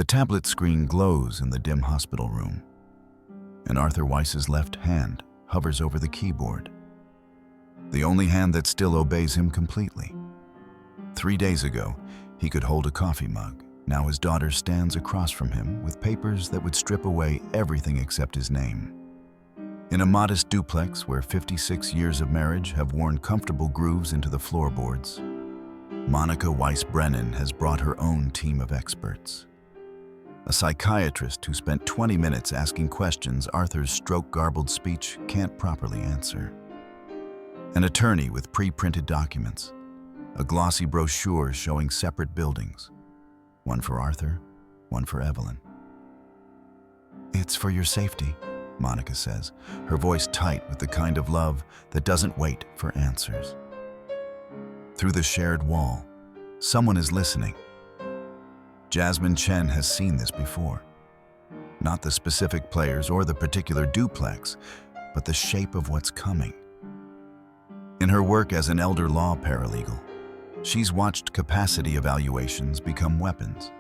The tablet screen glows in the dim hospital room, and Arthur Weiss's left hand hovers over the keyboard, the only hand that still obeys him completely. 3 days ago, he could hold a coffee mug. Now his daughter stands across from him with papers that would strip away everything except his name. In a modest duplex where 56 years of marriage have worn comfortable grooves into the floorboards, Monica Weiss Brennan has brought her own team of experts. A psychiatrist who spent 20 minutes asking questions Arthur's stroke-garbled speech can't properly answer. An attorney with pre-printed documents, a glossy brochure showing separate buildings, one for Arthur, one for Evelyn. "It's for your safety," Monica says, her voice tight with the kind of love that doesn't wait for answers. Through the shared wall, someone is listening. Jasmine Chen has seen this before. Not the specific players or the particular duplex, but the shape of what's coming. In her work as an elder law paralegal, she's watched capacity evaluations become weapons,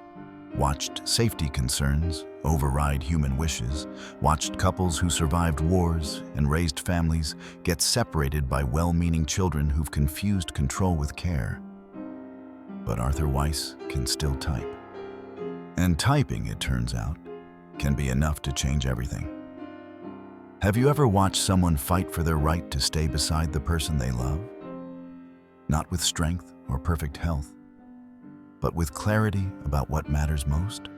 watched safety concerns override human wishes, watched couples who survived wars and raised families get separated by well-meaning children who've confused control with care. But Arthur Weiss can still type. And typing, it turns out, can be enough to change everything. Have you ever watched someone fight for their right to stay beside the person they love? Not with strength or perfect health, but with clarity about what matters most?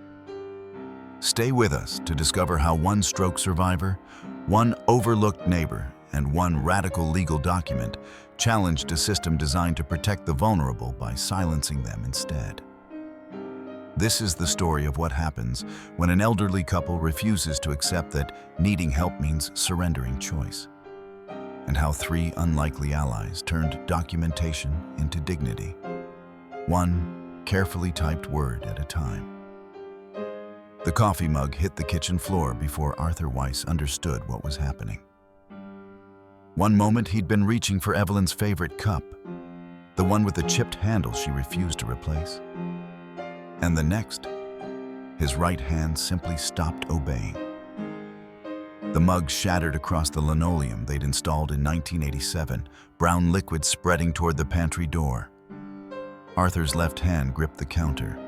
Stay with us to discover how one stroke survivor, one overlooked neighbor, and one radical legal document challenged a system designed to protect the vulnerable by silencing them instead. This is the story of what happens when an elderly couple refuses to accept that needing help means surrendering choice, and how 3 unlikely allies turned documentation into dignity, one carefully typed word at a time. The coffee mug hit the kitchen floor before Arthur Weiss understood what was happening. One moment he'd been reaching for Evelyn's favorite cup, the one with the chipped handle she refused to replace. And the next, his right hand simply stopped obeying. The mug shattered across the linoleum they'd installed in 1987, brown liquid spreading toward the pantry door. Arthur's left hand gripped the counter.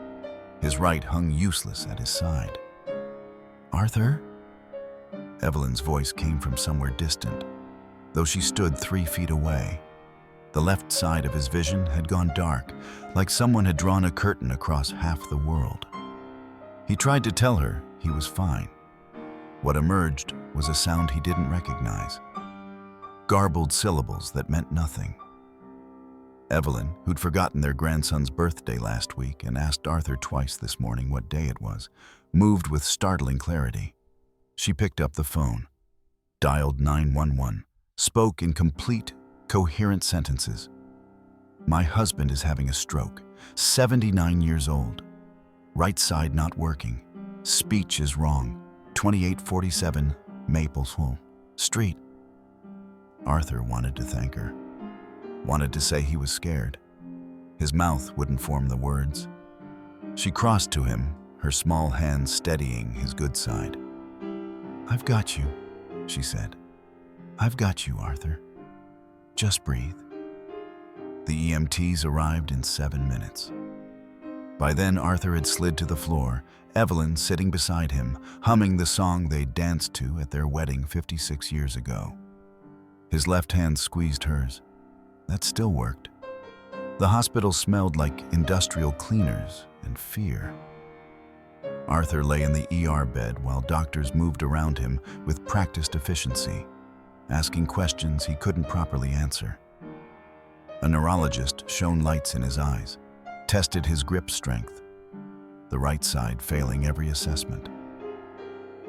His right hung useless at his side. "Arthur?" Evelyn's voice came from somewhere distant, though she stood 3 feet away. The left side of his vision had gone dark, like someone had drawn a curtain across half the world. He tried to tell her he was fine. What emerged was a sound he didn't recognize. Garbled syllables that meant nothing. Evelyn, who'd forgotten their grandson's birthday last week and asked Arthur twice this morning what day it was, moved with startling clarity. She picked up the phone, dialed 911, spoke in complete, coherent sentences. "My husband is having a stroke, 79 years old. Right side not working. Speech is wrong. 2847 Maple Street." Arthur wanted to thank her. Wanted to say he was scared. His mouth wouldn't form the words. She crossed to him, her small hand steadying his good side. "I've got you," she said. "I've got you, Arthur. Just breathe." The EMTs arrived in 7 minutes. By then, Arthur had slid to the floor, Evelyn sitting beside him, humming the song they danced to at their wedding 56 years ago. His left hand squeezed hers. That still worked. The hospital smelled like industrial cleaners and fear. Arthur lay in the ER bed while doctors moved around him with practiced efficiency, asking questions he couldn't properly answer. A neurologist shone lights in his eyes, tested his grip strength, the right side failing every assessment.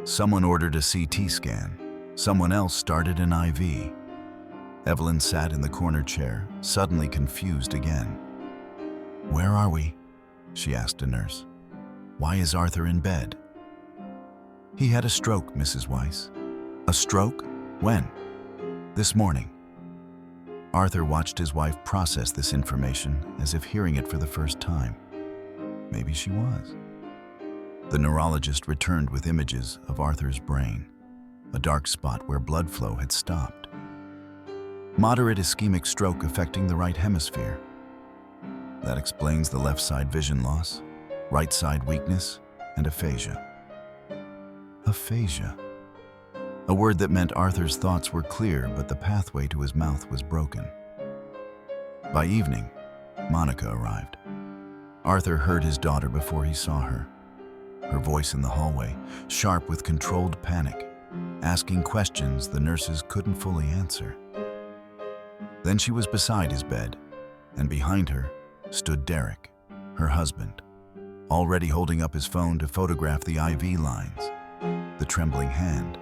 Someone ordered a CT scan. Someone else started an IV. Evelyn sat in the corner chair, suddenly confused again. "Where are we?" she asked a nurse. "Why is Arthur in bed?" "He had a stroke, Mrs. Weiss." "A stroke? When?" "This morning." Arthur watched his wife process this information as if hearing it for the first time. Maybe she was. The neurologist returned with images of Arthur's brain, a dark spot where blood flow had stopped. Moderate ischemic stroke affecting the right hemisphere. That explains the left side vision loss, right side weakness, and aphasia. Aphasia. A word that meant Arthur's thoughts were clear, but the pathway to his mouth was broken. By evening, Monica arrived. Arthur heard his daughter before he saw her. Her voice in the hallway, sharp with controlled panic, asking questions the nurses couldn't fully answer. Then she was beside his bed, and behind her stood Derek, her husband, already holding up his phone to photograph the IV lines, the trembling hand,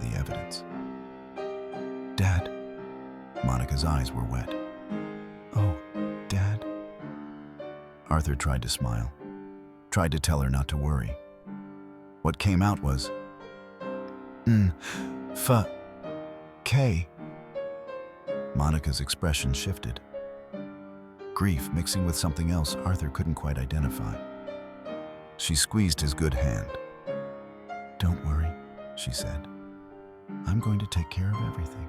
the evidence. "Dad." Monica's eyes were wet. "Oh, Dad." Arthur tried to smile, tried to tell her not to worry. What came out was, K. Monica's expression shifted. Grief mixing with something else Arthur couldn't quite identify. She squeezed his good hand. "Don't worry," she said. "I'm going to take care of everything."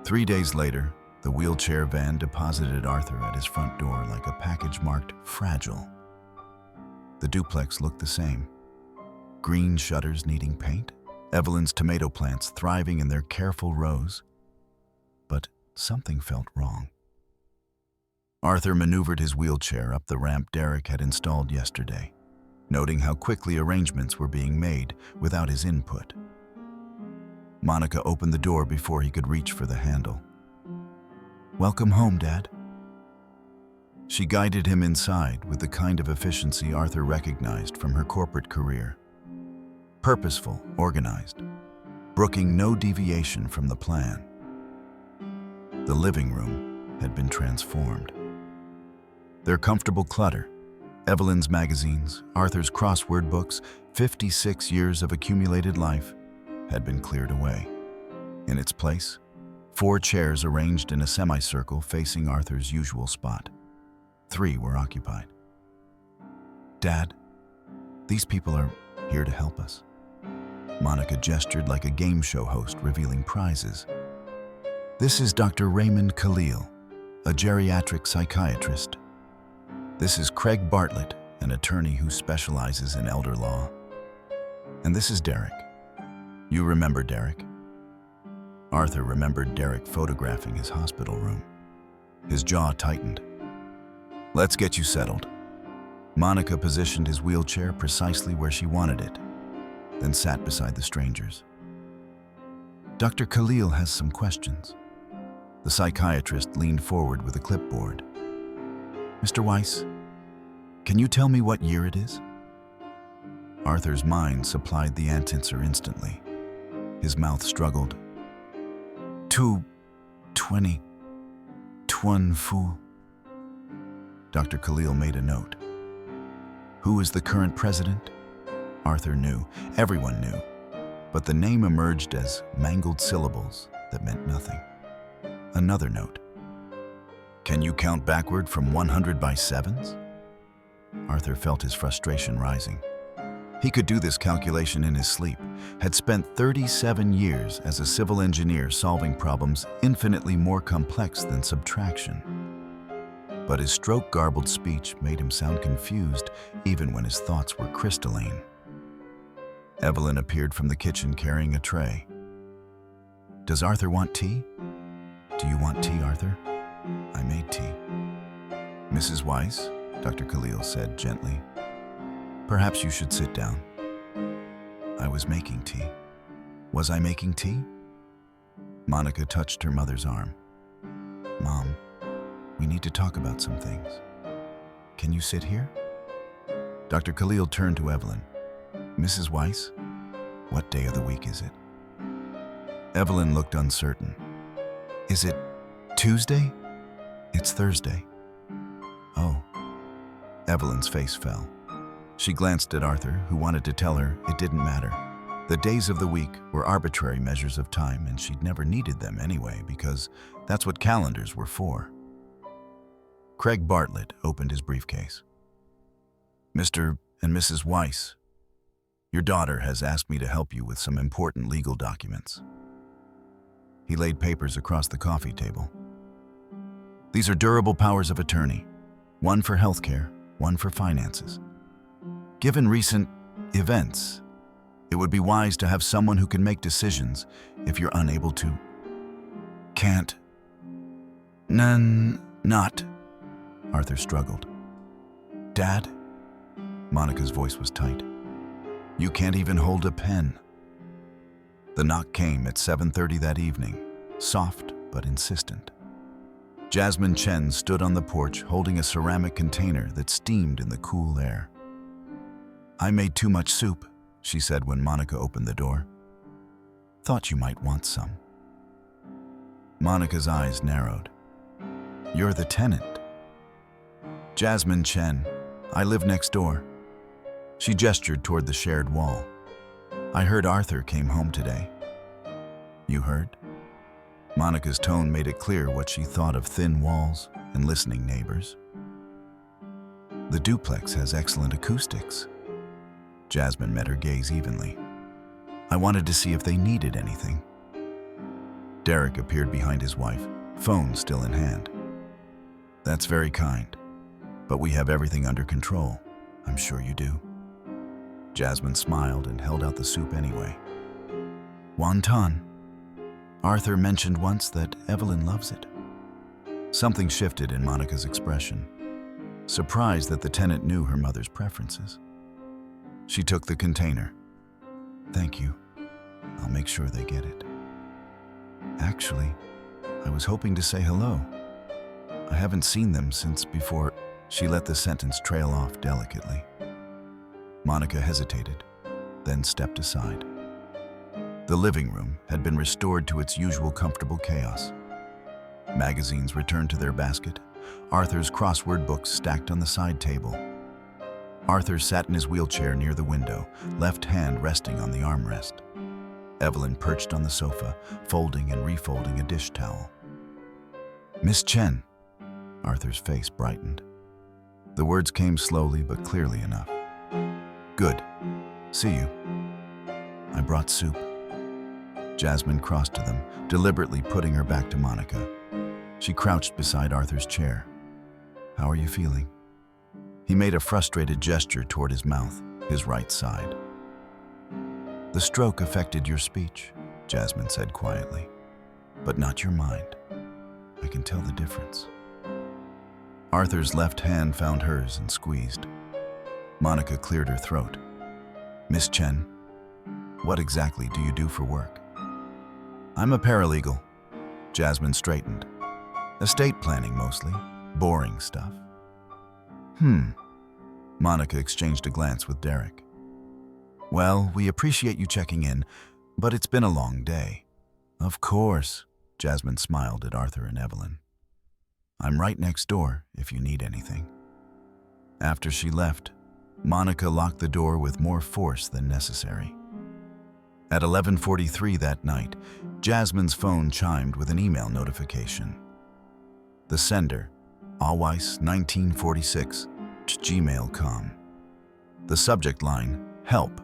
3 days later, the wheelchair van deposited Arthur at his front door like a package marked fragile. The duplex looked the same. Green shutters needing paint, Evelyn's tomato plants thriving in their careful rows. But something felt wrong. Arthur maneuvered his wheelchair up the ramp Derek had installed yesterday, noting how quickly arrangements were being made without his input. Monica opened the door before he could reach for the handle. "Welcome home, Dad." She guided him inside with the kind of efficiency Arthur recognized from her corporate career. Purposeful, organized, brooking no deviation from the plan. The living room had been transformed. Their comfortable clutter, Evelyn's magazines, Arthur's crossword books, 56 years of accumulated life, had been cleared away. In its place, 4 chairs arranged in a semicircle facing Arthur's usual spot. 3 were occupied. "Dad, these people are here to help us." Monica gestured like a game show host revealing prizes. "This is Dr. Raymond Khalil, a geriatric psychiatrist. This is Craig Bartlett, an attorney who specializes in elder law. And this is Derek. You remember Derek?" Arthur remembered Derek photographing his hospital room. His jaw tightened. "Let's get you settled." Monica positioned his wheelchair precisely where she wanted it, then sat beside the strangers. "Dr. Khalil has some questions." The psychiatrist leaned forward with a clipboard. "Mr. Weiss, can you tell me what year it is?" Arthur's mind supplied the answer instantly. His mouth struggled. 220. Tuan Fu. Dr. Khalil made a note. Who is the current president? Arthur knew. Everyone knew. But the name emerged as mangled syllables that meant nothing. Another note. Can you count backward from 100 by 7s? Arthur felt his frustration rising. He could do this calculation in his sleep, had spent 37 years as a civil engineer solving problems infinitely more complex than subtraction. But his stroke-garbled speech made him sound confused even when his thoughts were crystalline. Evelyn appeared from the kitchen carrying a tray. Does Arthur want tea? Do you want tea, Arthur? I made tea. Mrs. Weiss, Dr. Khalil said gently. Perhaps you should sit down. I was making tea. Was I making tea? Monica touched her mother's arm. Mom, we need to talk about some things. Can you sit here? Dr. Khalil turned to Evelyn. Mrs. Weiss, what day of the week is it? Evelyn looked uncertain. Is it Tuesday? It's Thursday. Oh. Evelyn's face fell. She glanced at Arthur, who wanted to tell her it didn't matter. The days of the week were arbitrary measures of time, and she'd never needed them anyway, because that's what calendars were for. Craig Bartlett opened his briefcase. Mr. And Mrs. Weiss, your daughter has asked me to help you with some important legal documents. He laid papers across the coffee table. These are durable powers of attorney, one for healthcare, one for finances. Given recent events, it would be wise to have someone who can make decisions if you're unable to. Can't. Not. Arthur struggled. Dad? Monica's voice was tight. You can't even hold a pen. The knock came at 7:30 that evening, soft but insistent. Jasmine Chen stood on the porch holding a ceramic container that steamed in the cool air. I made too much soup, she said when Monica opened the door. Thought you might want some. Monica's eyes narrowed. You're the tenant. Jasmine Chen, I live next door. She gestured toward the shared wall. I heard Arthur came home today. You heard? Monica's tone made it clear what she thought of thin walls and listening neighbors. The duplex has excellent acoustics. Jasmine met her gaze evenly. I wanted to see if they needed anything. Derek appeared behind his wife, phone still in hand. That's very kind, but we have everything under control. I'm sure you do. Jasmine smiled and held out the soup anyway. Wonton. Arthur mentioned once that Evelyn loves it. Something shifted in Monica's expression, surprised that the tenant knew her mother's preferences. She took the container. Thank you. I'll make sure they get it. Actually, I was hoping to say hello. I haven't seen them since before. She let the sentence trail off delicately. Monica hesitated, then stepped aside. The living room had been restored to its usual comfortable chaos. Magazines returned to their basket, Arthur's crossword books stacked on the side table. Arthur sat in his wheelchair near the window, left hand resting on the armrest. Evelyn perched on the sofa, folding and refolding a dish towel. Miss Chen. Arthur's face brightened. The words came slowly but clearly enough. Good. See you. I brought soup. Jasmine crossed to them, deliberately putting her back to Monica. She crouched beside Arthur's chair. How are you feeling? He made a frustrated gesture toward his mouth, his right side. The stroke affected your speech, Jasmine said quietly, but not your mind. I can tell the difference. Arthur's left hand found hers and squeezed. Monica cleared her throat. Miss Chen, what exactly do you do for work? I'm a paralegal. Jasmine straightened. Estate planning mostly. Boring stuff. Monica exchanged a glance with Derek. Well, we appreciate you checking in, but it's been a long day. Of course, Jasmine smiled at Arthur and Evelyn. I'm right next door if you need anything. After she left, Monica locked the door with more force than necessary. At 11:43 that night, Jasmine's phone chimed with an email notification. The sender, Aweiss1946, @gmail.com. The subject line, help.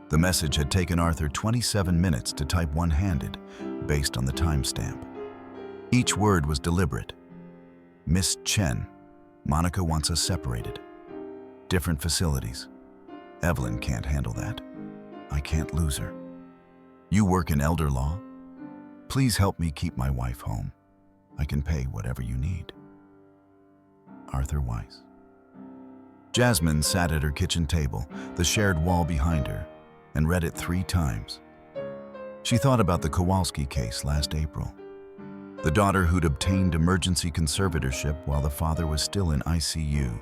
The message had taken Arthur 27 minutes to type one-handed, based on the timestamp. Each word was deliberate. Miss Chen, Monica wants us separated. Different facilities. Evelyn can't handle that. I can't lose her. You work in elder law? Please help me keep my wife home. I can pay whatever you need. Arthur Weiss. Jasmine sat at her kitchen table, the shared wall behind her, and read it 3 times. She thought about the Kowalski case last April. The daughter who'd obtained emergency conservatorship while the father was still in ICU.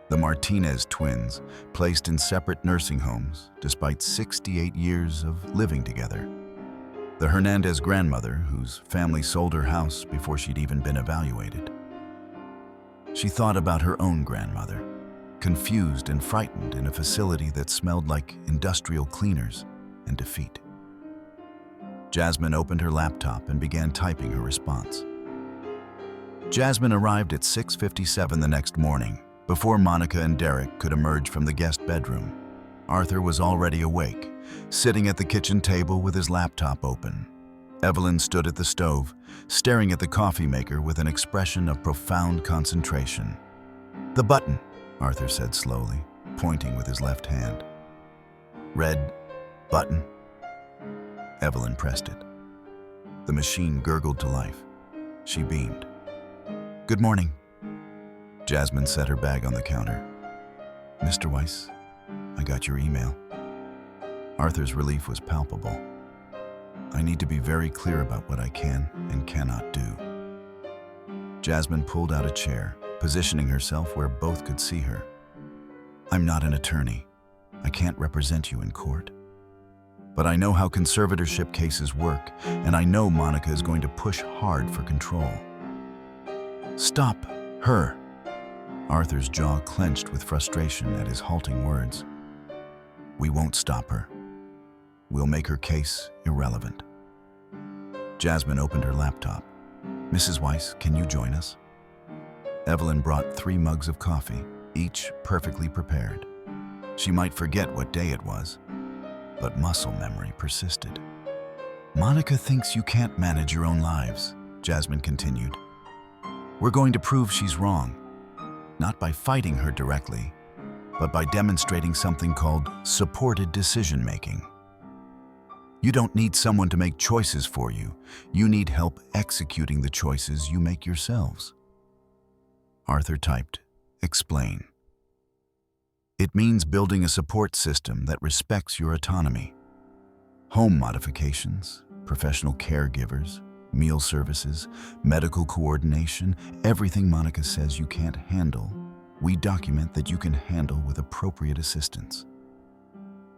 The Martinez twins, placed in separate nursing homes despite 68 years of living together. The Hernandez grandmother, whose family sold her house before she'd even been evaluated. She thought about her own grandmother, confused and frightened in a facility that smelled like industrial cleaners and defeat. Jasmine opened her laptop and began typing her response. Jasmine arrived at 6:57 the next morning, Before Monica and Derek could emerge from the guest bedroom, Arthur was already awake, sitting at the kitchen table with his laptop open. Evelyn stood at the stove, staring at the coffee maker with an expression of profound concentration. "The button," Arthur said slowly, pointing with his left hand. "Red button." Evelyn pressed it. The machine gurgled to life. She beamed. "Good morning." Jasmine set her bag on the counter. "Mr. Weiss, I got your email." Arthur's relief was palpable. "I need to be very clear about what I can and cannot do." Jasmine pulled out a chair, positioning herself where both could see her. "I'm not an attorney. I can't represent you in court. But I know how conservatorship cases work, and I know Monica is going to push hard for control." "Stop her!" Arthur's jaw clenched with frustration at his halting words. "We won't stop her. We'll make her case irrelevant." Jasmine opened her laptop. "Mrs. Weiss, can you join us?" Evelyn brought 3 mugs of coffee, each perfectly prepared. She might forget what day it was, but muscle memory persisted. "Monica thinks you can't manage your own lives," Jasmine continued. "We're going to prove she's wrong, not by fighting her directly, but by demonstrating something called supported decision-making. You don't need someone to make choices for you. You need help executing the choices you make yourselves." Arthur typed, "Explain." "It means building a support system that respects your autonomy. Home modifications, professional caregivers, meal services, medical coordination, everything Monica says you can't handle, we document that you can handle with appropriate assistance.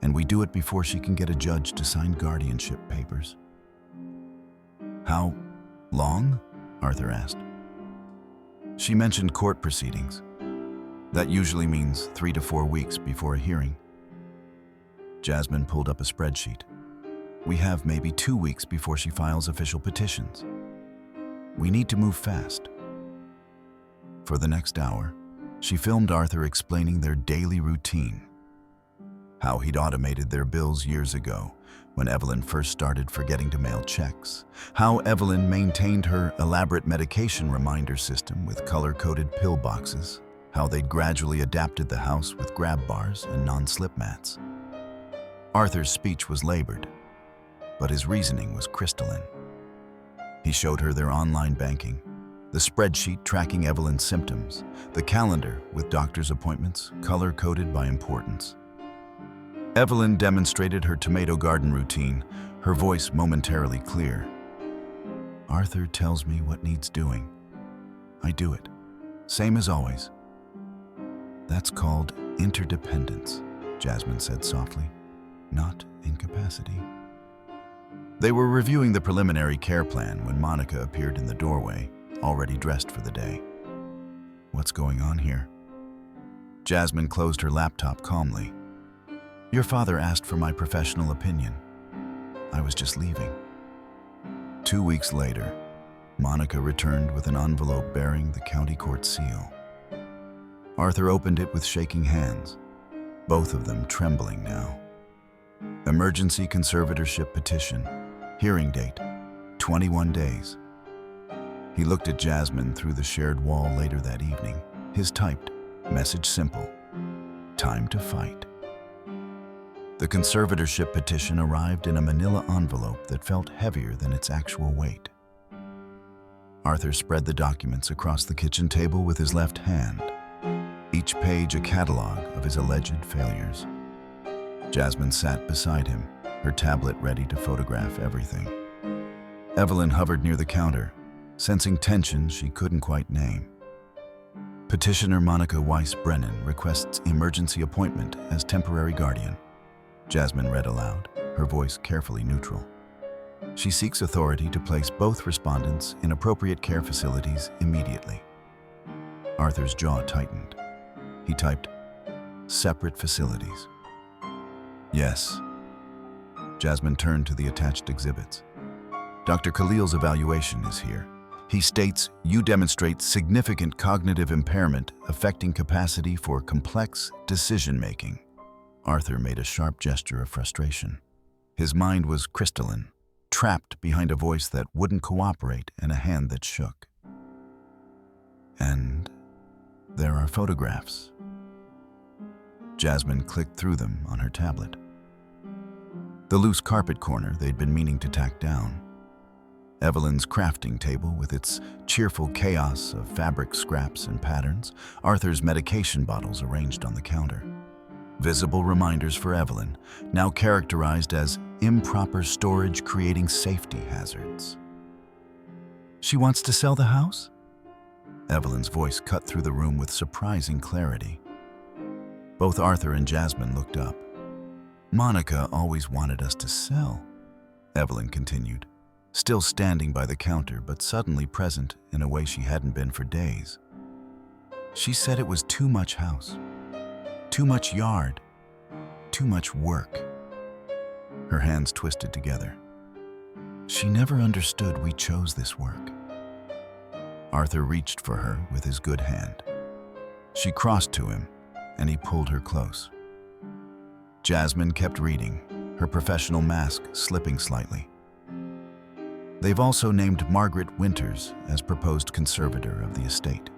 And we do it before she can get a judge to sign guardianship papers." "How long?" Arthur asked. She mentioned court proceedings. "That usually means 3 to 4 weeks before a hearing." Jasmine pulled up a spreadsheet. "We have maybe 2 weeks before she files official petitions. We need to move fast." For the next hour, she filmed Arthur explaining their daily routine. How he'd automated their bills years ago, when Evelyn first started forgetting to mail checks. How Evelyn maintained her elaborate medication reminder system with color-coded pill boxes. How they'd gradually adapted the house with grab bars and non-slip mats. Arthur's speech was labored, but his reasoning was crystalline. He showed her their online banking, the spreadsheet tracking Evelyn's symptoms, the calendar with doctor's appointments color-coded by importance. Evelyn demonstrated her tomato garden routine, her voice momentarily clear. "Arthur tells me what needs doing. I do it, same as always." "That's called interdependence," Jasmine said softly, "not incapacity." They were reviewing the preliminary care plan when Monica appeared in the doorway, already dressed for the day. "What's going on here?" Jasmine closed her laptop calmly. "Your father asked for my professional opinion. I was just leaving." 2 weeks later, Monica returned with an envelope bearing the county court seal. Arthur opened it with shaking hands, both of them trembling now. Emergency conservatorship petition, hearing date, 21 days. He looked at Jasmine through the shared wall later that evening. His typed, message simple, "Time to fight." The conservatorship petition arrived in a manila envelope that felt heavier than its actual weight. Arthur spread the documents across the kitchen table with his left hand, each page a catalog of his alleged failures. Jasmine sat beside him, her tablet ready to photograph everything. Evelyn hovered near the counter, sensing tension she couldn't quite name. Petitioner Monica Weiss Brennan requests emergency appointment as temporary guardian. Jasmine read aloud, her voice carefully neutral. She seeks authority to place both respondents in appropriate care facilities immediately. Arthur's jaw tightened. He typed, "Separate facilities." "Yes." Jasmine turned to the attached exhibits. "Dr. Khalil's evaluation is here. He states, "You demonstrate significant cognitive impairment affecting capacity for complex decision-making." Arthur made a sharp gesture of frustration. His mind was crystalline, trapped behind a voice that wouldn't cooperate and a hand that shook. "And there are photographs." Jasmine clicked through them on her tablet. The loose carpet corner they'd been meaning to tack down. Evelyn's crafting table with its cheerful chaos of fabric scraps and patterns, Arthur's medication bottles arranged on the counter. Visible reminders for Evelyn, now characterized as improper storage creating safety hazards. "She wants to sell the house?" Evelyn's voice cut through the room with surprising clarity. Both Arthur and Jasmine looked up. "Monica always wanted us to sell," Evelyn continued, still standing by the counter but suddenly present in a way she hadn't been for days. "She said it was too much house, too much yard, too much work." Her hands twisted together. "She never understood we chose this work." Arthur reached for her with his good hand. She crossed to him, and he pulled her close. Jasmine kept reading, her professional mask slipping slightly. "They've also named Margaret Winters as proposed conservator of the estate.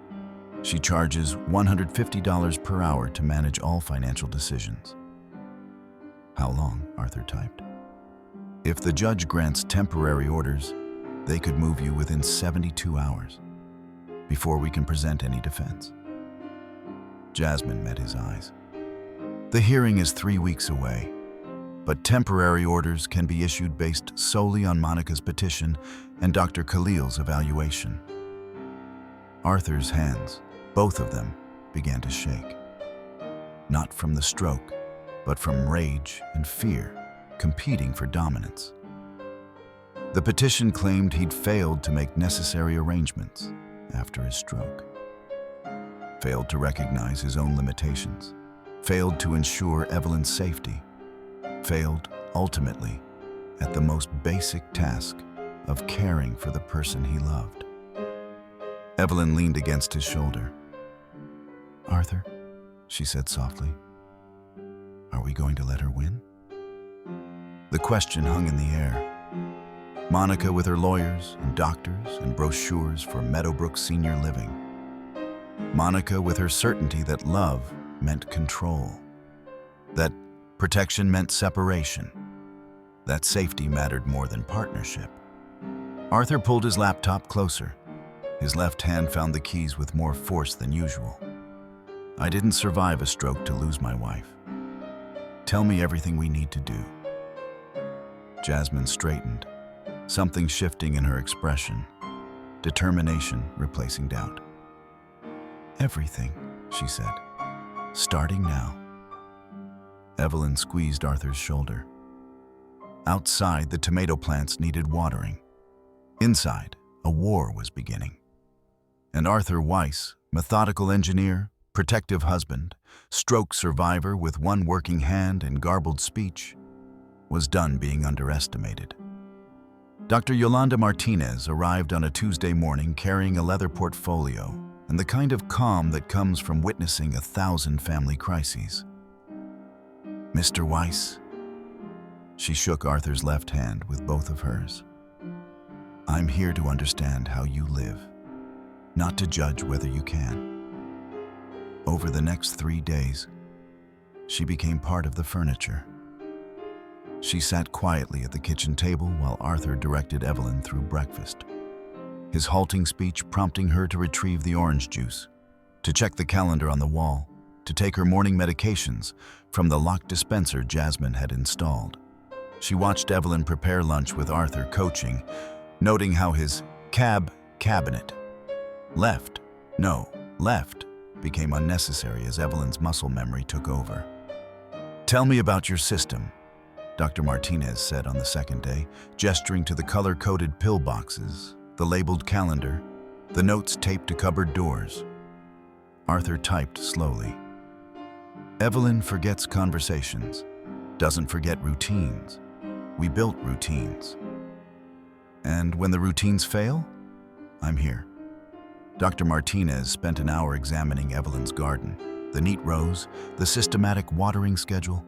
She charges $150 per hour to manage all financial decisions." "How long?" Arthur typed. "If the judge grants temporary orders, they could move you within 72 hours, before we can present any defense." Jasmine met his eyes. "The hearing is 3 weeks away, but temporary orders can be issued based solely on Monica's petition and Dr. Khalil's evaluation." Arthur's hands, both of them, began to shake. Not from the stroke, but from rage and fear, competing for dominance. The petition claimed he'd failed to make necessary arrangements after his stroke. Failed to recognize his own limitations. Failed to ensure Evelyn's safety. Failed, ultimately, at the most basic task of caring for the person he loved. Evelyn leaned against his shoulder. "Arthur," she said softly, "are we going to let her win?" The question hung in the air. Monica with her lawyers and doctors and brochures for Meadowbrook Senior Living. Monica with her certainty that love meant control, that protection meant separation, that safety mattered more than partnership. Arthur pulled his laptop closer. His left hand found the keys with more force than usual. "I didn't survive a stroke to lose my wife. Tell me everything we need to do." Jasmine straightened, something shifting in her expression, determination replacing doubt. "Everything," she said, "starting now." Evelyn squeezed Arthur's shoulder. Outside, the tomato plants needed watering. Inside, a war was beginning. And Arthur Weiss, methodical engineer, protective husband, stroke survivor with one working hand and garbled speech, was done being underestimated. Dr. Yolanda Martinez arrived on a Tuesday morning carrying a leather portfolio and the kind of calm that comes from witnessing 1,000 family crises. "Mr. Weiss," she shook Arthur's left hand with both of hers. "I'm here to understand how you live, not to judge whether you can." Over the next 3 days, she became part of the furniture. She sat quietly at the kitchen table while Arthur directed Evelyn through breakfast, his halting speech prompting her to retrieve the orange juice, to check the calendar on the wall, to take her morning medications from the locked dispenser Jasmine had installed. She watched Evelyn prepare lunch with Arthur coaching, noting how his cabinet, left became unnecessary as Evelyn's muscle memory took over. "Tell me about your system," Dr. Martinez said on the second day, gesturing to the color-coded pill boxes, the labeled calendar, the notes taped to cupboard doors. Arthur typed slowly. "Evelyn forgets conversations, doesn't forget routines. We built routines. And when the routines fail, I'm here." Dr. Martinez spent an hour examining Evelyn's garden, the neat rows, the systematic watering schedule,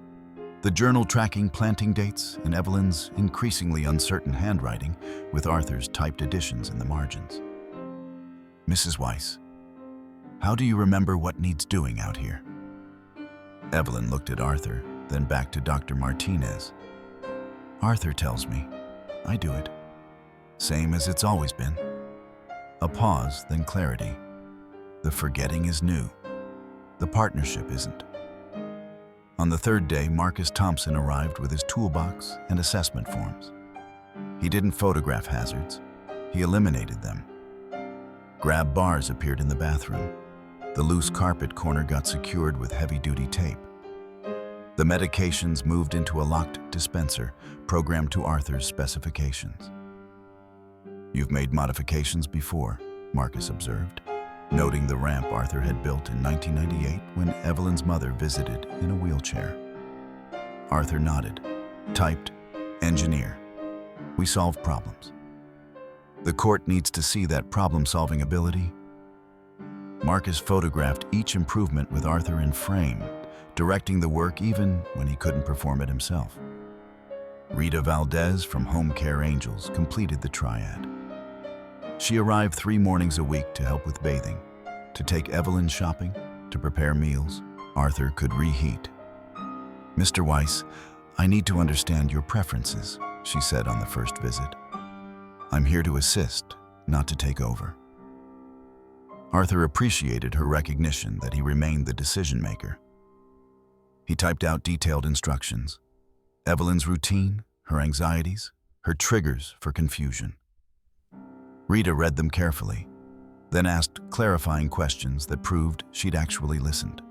the journal tracking planting dates, and Evelyn's increasingly uncertain handwriting with Arthur's typed additions in the margins. "Mrs. Weiss, how do you remember what needs doing out here?" Evelyn looked at Arthur, then back to Dr. Martinez. "Arthur tells me. I do it. Same as it's always been." A pause, then clarity. "The forgetting is new. The partnership isn't." On the third day, Marcus Thompson arrived with his toolbox and assessment forms. He didn't photograph hazards. He eliminated them. Grab bars appeared in the bathroom. The loose carpet corner got secured with heavy-duty tape. The medications moved into a locked dispenser, programmed to Arthur's specifications. "You've made modifications before," Marcus observed, noting the ramp Arthur had built in 1998 when Evelyn's mother visited in a wheelchair. Arthur nodded, typed, "Engineer. We solve problems." "The court needs to see that problem-solving ability." Marcus photographed each improvement with Arthur in frame, directing the work even when he couldn't perform it himself. Rita Valdez from Home Care Angels completed the triad. She arrived 3 mornings a week to help with bathing, to take Evelyn shopping, to prepare meals Arthur could reheat. "Mr. Weiss, I need to understand your preferences," she said on the first visit. "I'm here to assist, not to take over." Arthur appreciated her recognition that he remained the decision-maker. He typed out detailed instructions. Evelyn's routine, her anxieties, her triggers for confusion. Rita read them carefully, then asked clarifying questions that proved she'd actually listened.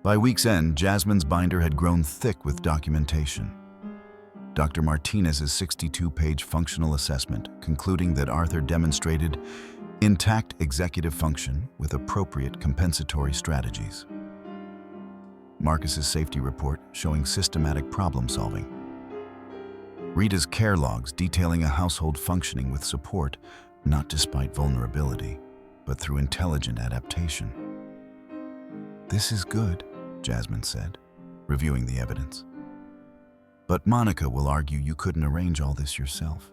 By week's end, Jasmine's binder had grown thick with documentation. Dr. Martinez's 62-page functional assessment concluding that Arthur demonstrated intact executive function with appropriate compensatory strategies. Marcus's safety report showing systematic problem-solving. Rita's care logs detailing a household functioning with support, not despite vulnerability, but through intelligent adaptation. "This is good," Jasmine said, reviewing the evidence. "But Monica will argue you couldn't arrange all this yourself,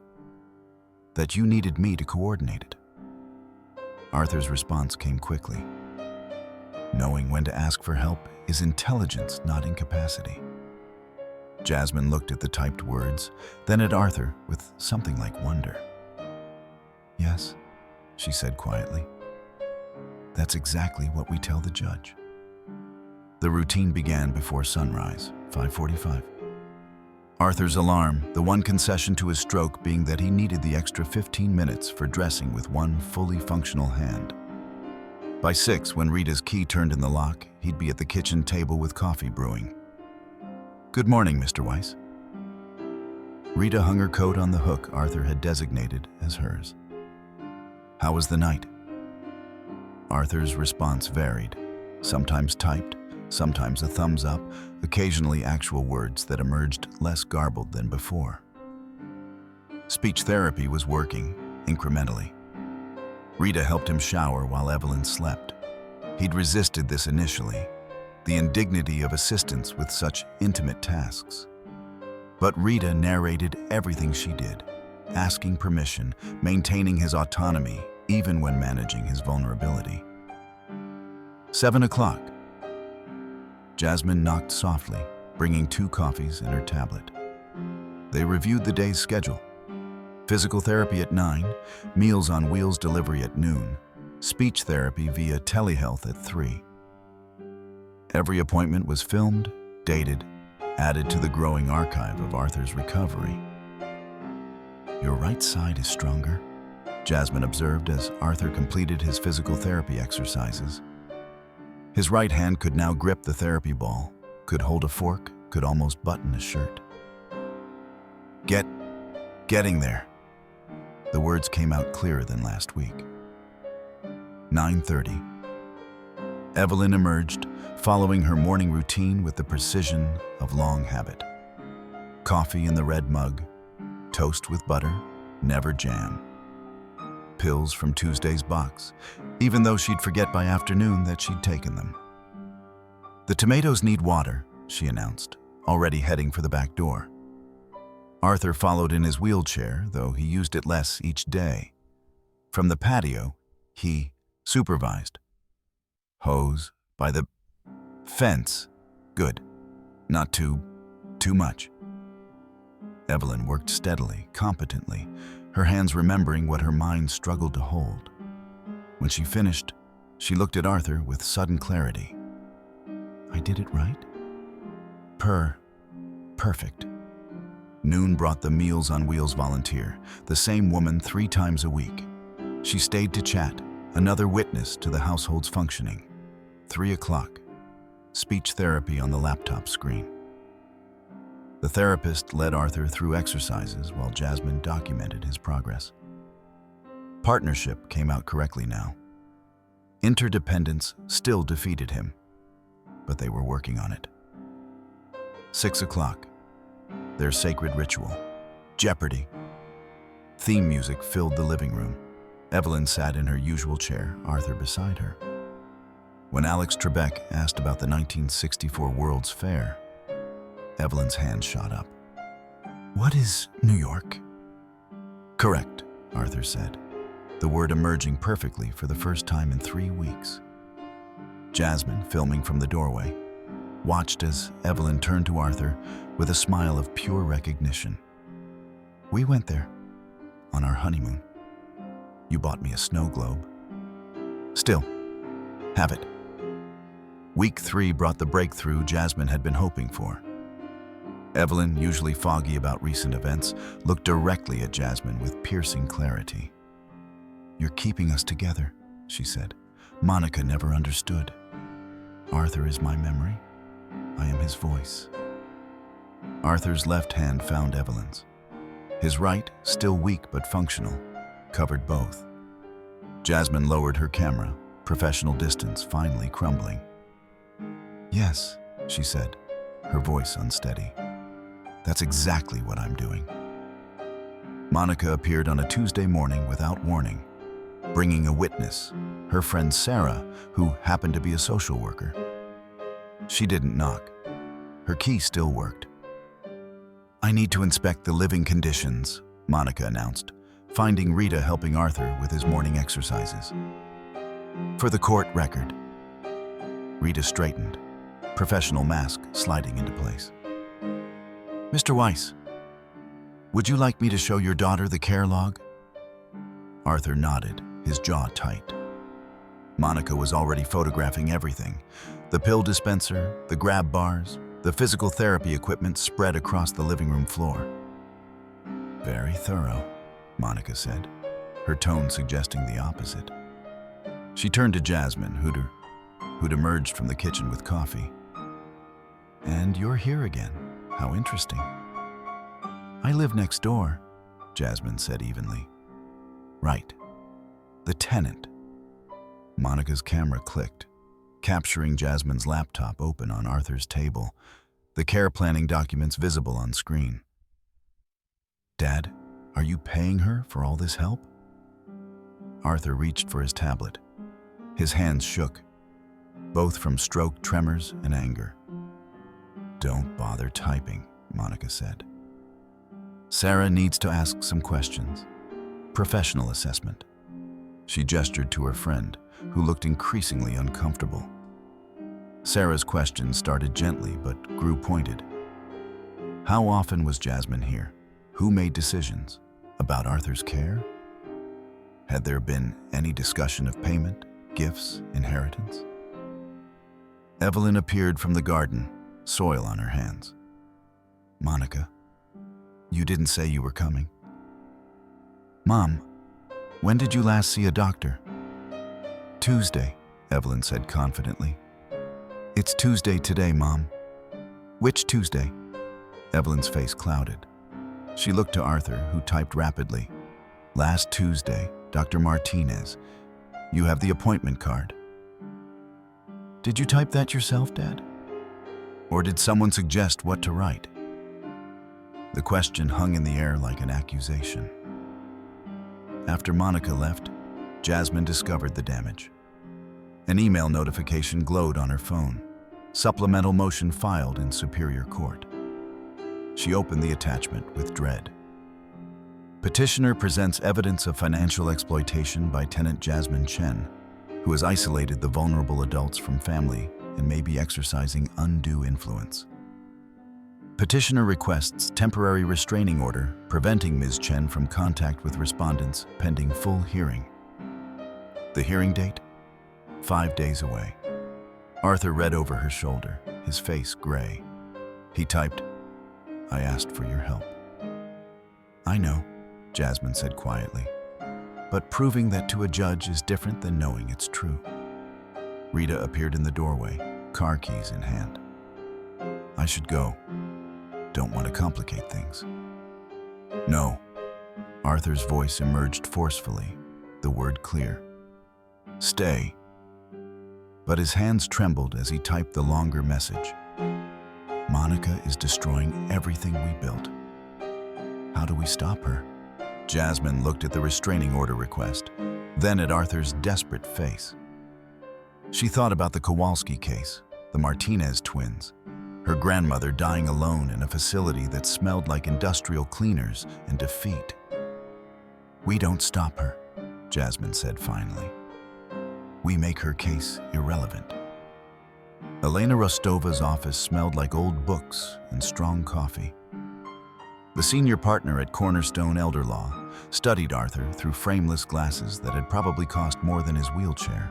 that you needed me to coordinate it." Arthur's response came quickly. "Knowing when to ask for help is intelligence, not incapacity." Jasmine looked at the typed words, then at Arthur with something like wonder. "Yes," she said quietly. "That's exactly what we tell the judge." The routine began before sunrise, 5:45. Arthur's alarm, the one concession to his stroke being that he needed the extra 15 minutes for dressing with one fully functional hand. By 6, when Rita's key turned in the lock, he'd be at the kitchen table with coffee brewing. "Good morning, Mr. Weiss." Rita hung her coat on the hook Arthur had designated as hers. "How was the night?" Arthur's response varied, sometimes typed, sometimes a thumbs up, occasionally actual words that emerged less garbled than before. Speech therapy was working, incrementally. Rita helped him shower while Evelyn slept. He'd resisted this initially, the indignity of assistance with such intimate tasks. But Rita narrated everything she did, asking permission, maintaining his autonomy, even when managing his vulnerability. 7 o'clock. Jasmine knocked softly, bringing 2 coffees and her tablet. They reviewed the day's schedule. Physical therapy at 9, Meals on Wheels delivery at noon, speech therapy via telehealth at 3. Every appointment was filmed, dated, added to the growing archive of Arthur's recovery. "Your right side is stronger," Jasmine observed as Arthur completed his physical therapy exercises. His right hand could now grip the therapy ball, could hold a fork, could almost button a shirt. Getting there." The words came out clearer than last week. 9:30. Evelyn emerged, following her morning routine with the precision of long habit. Coffee in the red mug, toast with butter, never jam. pills from Tuesday's box, even though she'd forget by afternoon that she'd taken them. "The tomatoes need water," she announced, already heading for the back door. Arthur followed in his wheelchair, though he used it less each day. From the patio, he supervised. "Hose by the fence. Good. Not too much." Evelyn worked steadily, competently, her hands remembering what her mind struggled to hold. When she finished, she looked at Arthur with sudden clarity. "I did it right?" Perfect." Noon brought the Meals on Wheels volunteer, the same woman 3 times a week. She stayed to chat, another witness to the household's functioning. 3 o'clock. Speech therapy on the laptop screen. The therapist led Arthur through exercises while Jasmine documented his progress. Partnership came out correctly now. Interdependence still defeated him, but they were working on it. 6 o'clock. Their sacred ritual. Jeopardy! Theme music filled the living room. Evelyn sat in her usual chair, Arthur beside her. When Alex Trebek asked about the 1964 World's Fair, Evelyn's hand shot up. "What is New York?" "Correct," Arthur said, the word emerging perfectly for the first time in 3 weeks. Jasmine, filming from the doorway, watched as Evelyn turned to Arthur with a smile of pure recognition. "We went there on our honeymoon. You bought me a snow globe. Still, have it." Week 3 brought the breakthrough Jasmine had been hoping for. Evelyn, usually foggy about recent events, looked directly at Jasmine with piercing clarity. "You're keeping us together," she said. "Monica never understood. Arthur is my memory. I am his voice." Arthur's left hand found Evelyn's. His right, still weak but functional, covered both. Jasmine lowered her camera, professional distance finally crumbling. "Yes," she said, her voice unsteady. "That's exactly what I'm doing." Monica appeared on a Tuesday morning without warning, bringing a witness, her friend Sarah, who happened to be a social worker. She didn't knock. Her key still worked. "I need to inspect the living conditions," Monica announced, finding Rita helping Arthur with his morning exercises. "For the court record." Rita straightened, professional mask sliding into place. "Mr. Weiss, would you like me to show your daughter the care log?" Arthur nodded, his jaw tight. Monica was already photographing everything: the pill dispenser, the grab bars, the physical therapy equipment spread across the living room floor. "Very thorough," Monica said, her tone suggesting the opposite. She turned to Jasmine, who'd emerged from the kitchen with coffee. "And you're here again. How interesting." "I live next door," Jasmine said evenly. "Right. The tenant." Monica's camera clicked, capturing Jasmine's laptop open on Arthur's table, the care planning documents visible on screen. "Dad, are you paying her for all this help?" Arthur reached for his tablet. His hands shook, both from stroke tremors and anger. "Don't bother typing," Monica said. "Sarah needs to ask some questions. Professional assessment." She gestured to her friend, who looked increasingly uncomfortable. Sarah's questions started gently but grew pointed. How often was Jasmine here? Who made decisions? About Arthur's care? Had there been any discussion of payment, gifts, inheritance? Evelyn appeared from the garden, soil on her hands. "Monica, you didn't say you were coming." "Mom, when did you last see a doctor?" "Tuesday," Evelyn said confidently. "It's Tuesday today, Mom." "Which Tuesday?" Evelyn's face clouded. She looked to Arthur, who typed rapidly. "Last Tuesday, Dr. Martinez. You have the appointment card." "Did you type that yourself, Dad? Or did someone suggest what to write?" The question hung in the air like an accusation. After Monica left, Jasmine discovered the damage. An email notification glowed on her phone. Supplemental motion filed in Superior Court. She opened the attachment with dread. Petitioner presents evidence of financial exploitation by tenant Jasmine Chen, who has isolated the vulnerable adults from family and may be exercising undue influence. Petitioner requests temporary restraining order preventing Ms. Chen from contact with respondents pending full hearing. The hearing date? 5 days away. Arthur read over her shoulder, his face gray. He typed, "I asked for your help." "I know," Jasmine said quietly, "but proving that to a judge is different than knowing it's true." Rita appeared in the doorway, car keys in hand. "I should go. Don't want to complicate things." "No." Arthur's voice emerged forcefully, the word clear. "Stay." But his hands trembled as he typed the longer message. "Monica is destroying everything we built. How do we stop her?" Jasmine looked at the restraining order request, then at Arthur's desperate face. She thought about the Kowalski case, the Martinez twins, her grandmother dying alone in a facility that smelled like industrial cleaners and defeat. "We don't stop her," Jasmine said finally. "We make her case irrelevant." Elena Rostova's office smelled like old books and strong coffee. The senior partner at Cornerstone Elder Law studied Arthur through frameless glasses that had probably cost more than his wheelchair.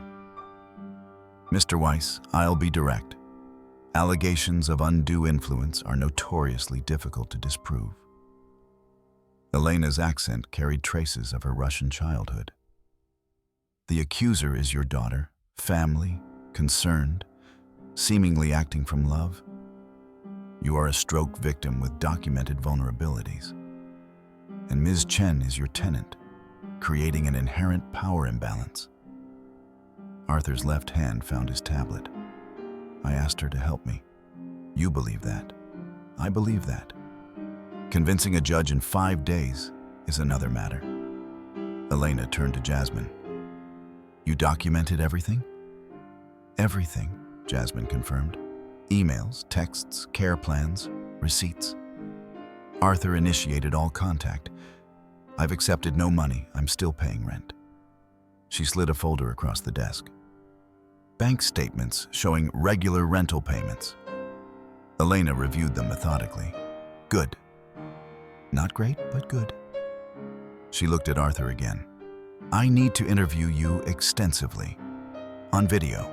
"Mr. Weiss, I'll be direct. Allegations of undue influence are notoriously difficult to disprove." Elena's accent carried traces of her Russian childhood. "The accuser is your daughter, family, concerned, seemingly acting from love. You are a stroke victim with documented vulnerabilities. And Ms. Chen is your tenant, creating an inherent power imbalance." Arthur's left hand found his tablet. "I asked her to help me. You believe that. I believe that. Convincing a judge in 5 days is another matter." Elena turned to Jasmine. "You documented everything?" "Everything," Jasmine confirmed. "Emails, texts, care plans, receipts." Arthur initiated all contact. "I've accepted no money. I'm still paying rent." She slid a folder across the desk. "Bank statements showing regular rental payments." Elena reviewed them methodically. "Good. Not great, but good." She looked at Arthur again. "I need to interview you extensively. On video.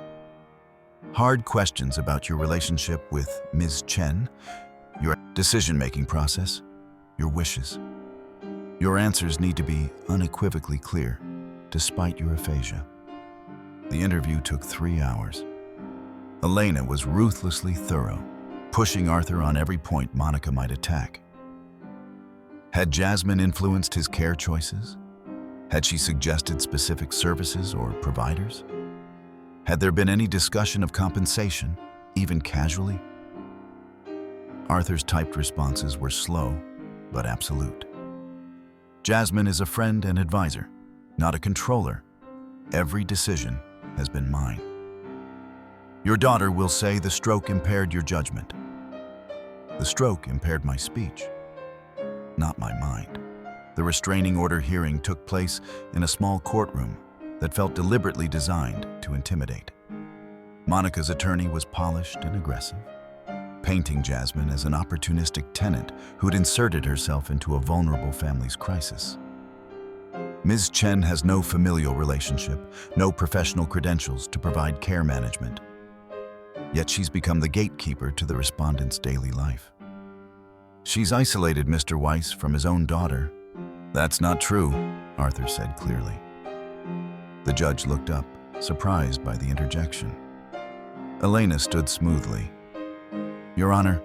Hard questions about your relationship with Ms. Chen, your decision-making process, your wishes. Your answers need to be unequivocally clear, despite your aphasia." The interview took 3 hours. Elena was ruthlessly thorough, pushing Arthur on every point Monica might attack. Had Jasmine influenced his care choices? Had she suggested specific services or providers? Had there been any discussion of compensation, even casually? Arthur's typed responses were slow, but absolute. "Jasmine is a friend and advisor, not a controller. Every decision has been mine. Your daughter will say the stroke impaired your judgment. The stroke impaired my speech, not my mind." The restraining order hearing took place in a small courtroom that felt deliberately designed to intimidate. Monica's attorney was polished and aggressive, painting Jasmine as an opportunistic tenant who'd inserted herself into a vulnerable family's crisis. Ms. Chen has no familial relationship, no professional credentials to provide care management. Yet she's become the gatekeeper to the respondent's daily life. She's isolated Mr. Weiss from his own daughter. "That's not true," Arthur said clearly. The judge looked up, surprised by the interjection. Elena stood smoothly. "Your Honor,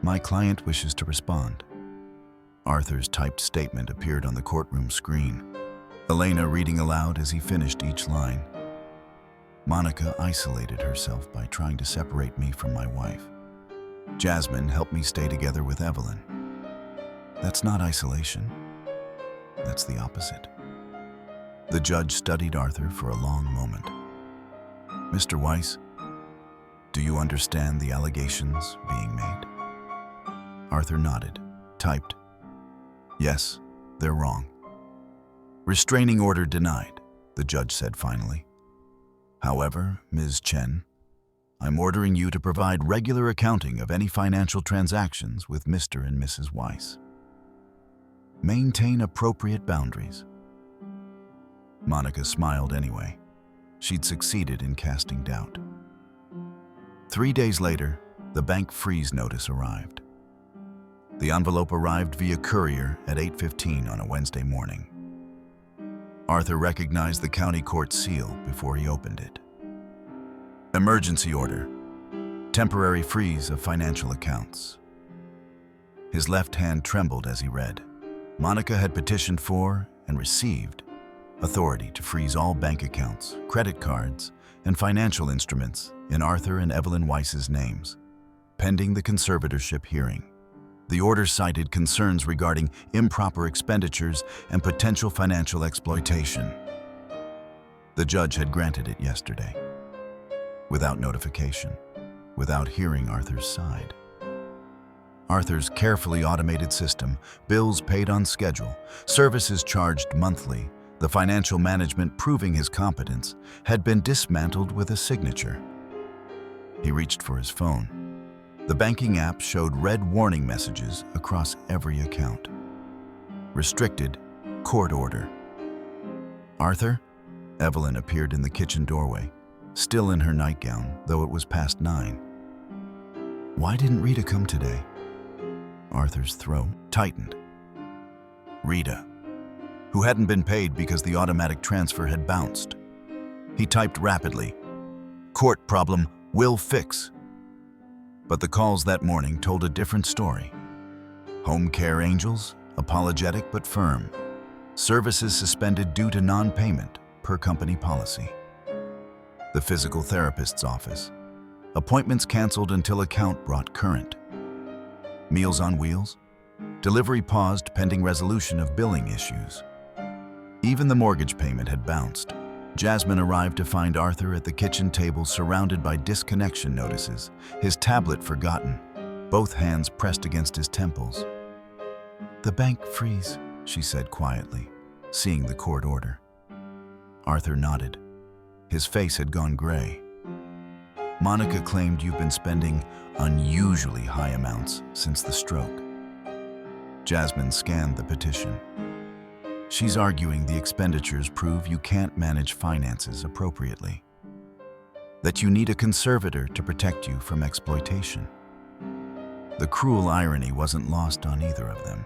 my client wishes to respond." Arthur's typed statement appeared on the courtroom screen, Elena reading aloud as he finished each line. "Monica isolated herself by trying to separate me from my wife. Jasmine helped me stay together with Evelyn. That's not isolation. That's the opposite. The judge studied Arthur for a long moment. "Mr. Weiss, do you understand the allegations being made?" Arthur nodded, typed, "Yes, they're wrong." "Restraining order denied," the judge said finally. "However, Ms. Chen, I'm ordering you to provide regular accounting of any financial transactions with Mr. and Mrs. Weiss. Maintain appropriate boundaries." Monica smiled anyway. She'd succeeded in casting doubt. 3 days later, the bank freeze notice arrived. The envelope arrived via courier at 8:15 on a Wednesday morning. Arthur recognized the county court seal before he opened it. Emergency order. Temporary freeze of financial accounts. His left hand trembled as he read. Monica had petitioned for and received authority to freeze all bank accounts, credit cards, and financial instruments in Arthur and Evelyn Weiss's names, pending the conservatorship hearing. The order cited concerns regarding improper expenditures and potential financial exploitation. The judge had granted it yesterday, without notification, without hearing Arthur's side. Arthur's carefully automated system, bills paid on schedule, services charged monthly, the financial management proving his competence, had been dismantled with a signature. He reached for his phone. The banking app showed red warning messages across every account. Restricted, court order. "Arthur?" Evelyn appeared in the kitchen doorway, still in her nightgown, though it was past 9. "Why didn't Rita come today?" Arthur's throat tightened. Rita, who hadn't been paid because the automatic transfer had bounced. He typed rapidly, "Court problem, will fix." But the calls that morning told a different story. Home care angels, apologetic but firm. Services suspended due to non-payment, per company policy. The physical therapist's office. Appointments canceled until account brought current. Meals on Wheels. Delivery paused pending resolution of billing issues. Even the mortgage payment had bounced. Jasmine arrived to find Arthur at the kitchen table surrounded by disconnection notices, his tablet forgotten, both hands pressed against his temples. "The bank freeze," she said quietly, seeing the court order. Arthur nodded. His face had gone gray. "Monica claimed you've been spending unusually high amounts since the stroke." Jasmine scanned the petition. "She's arguing the expenditures prove you can't manage finances appropriately. That you need a conservator to protect you from exploitation." The cruel irony wasn't lost on either of them.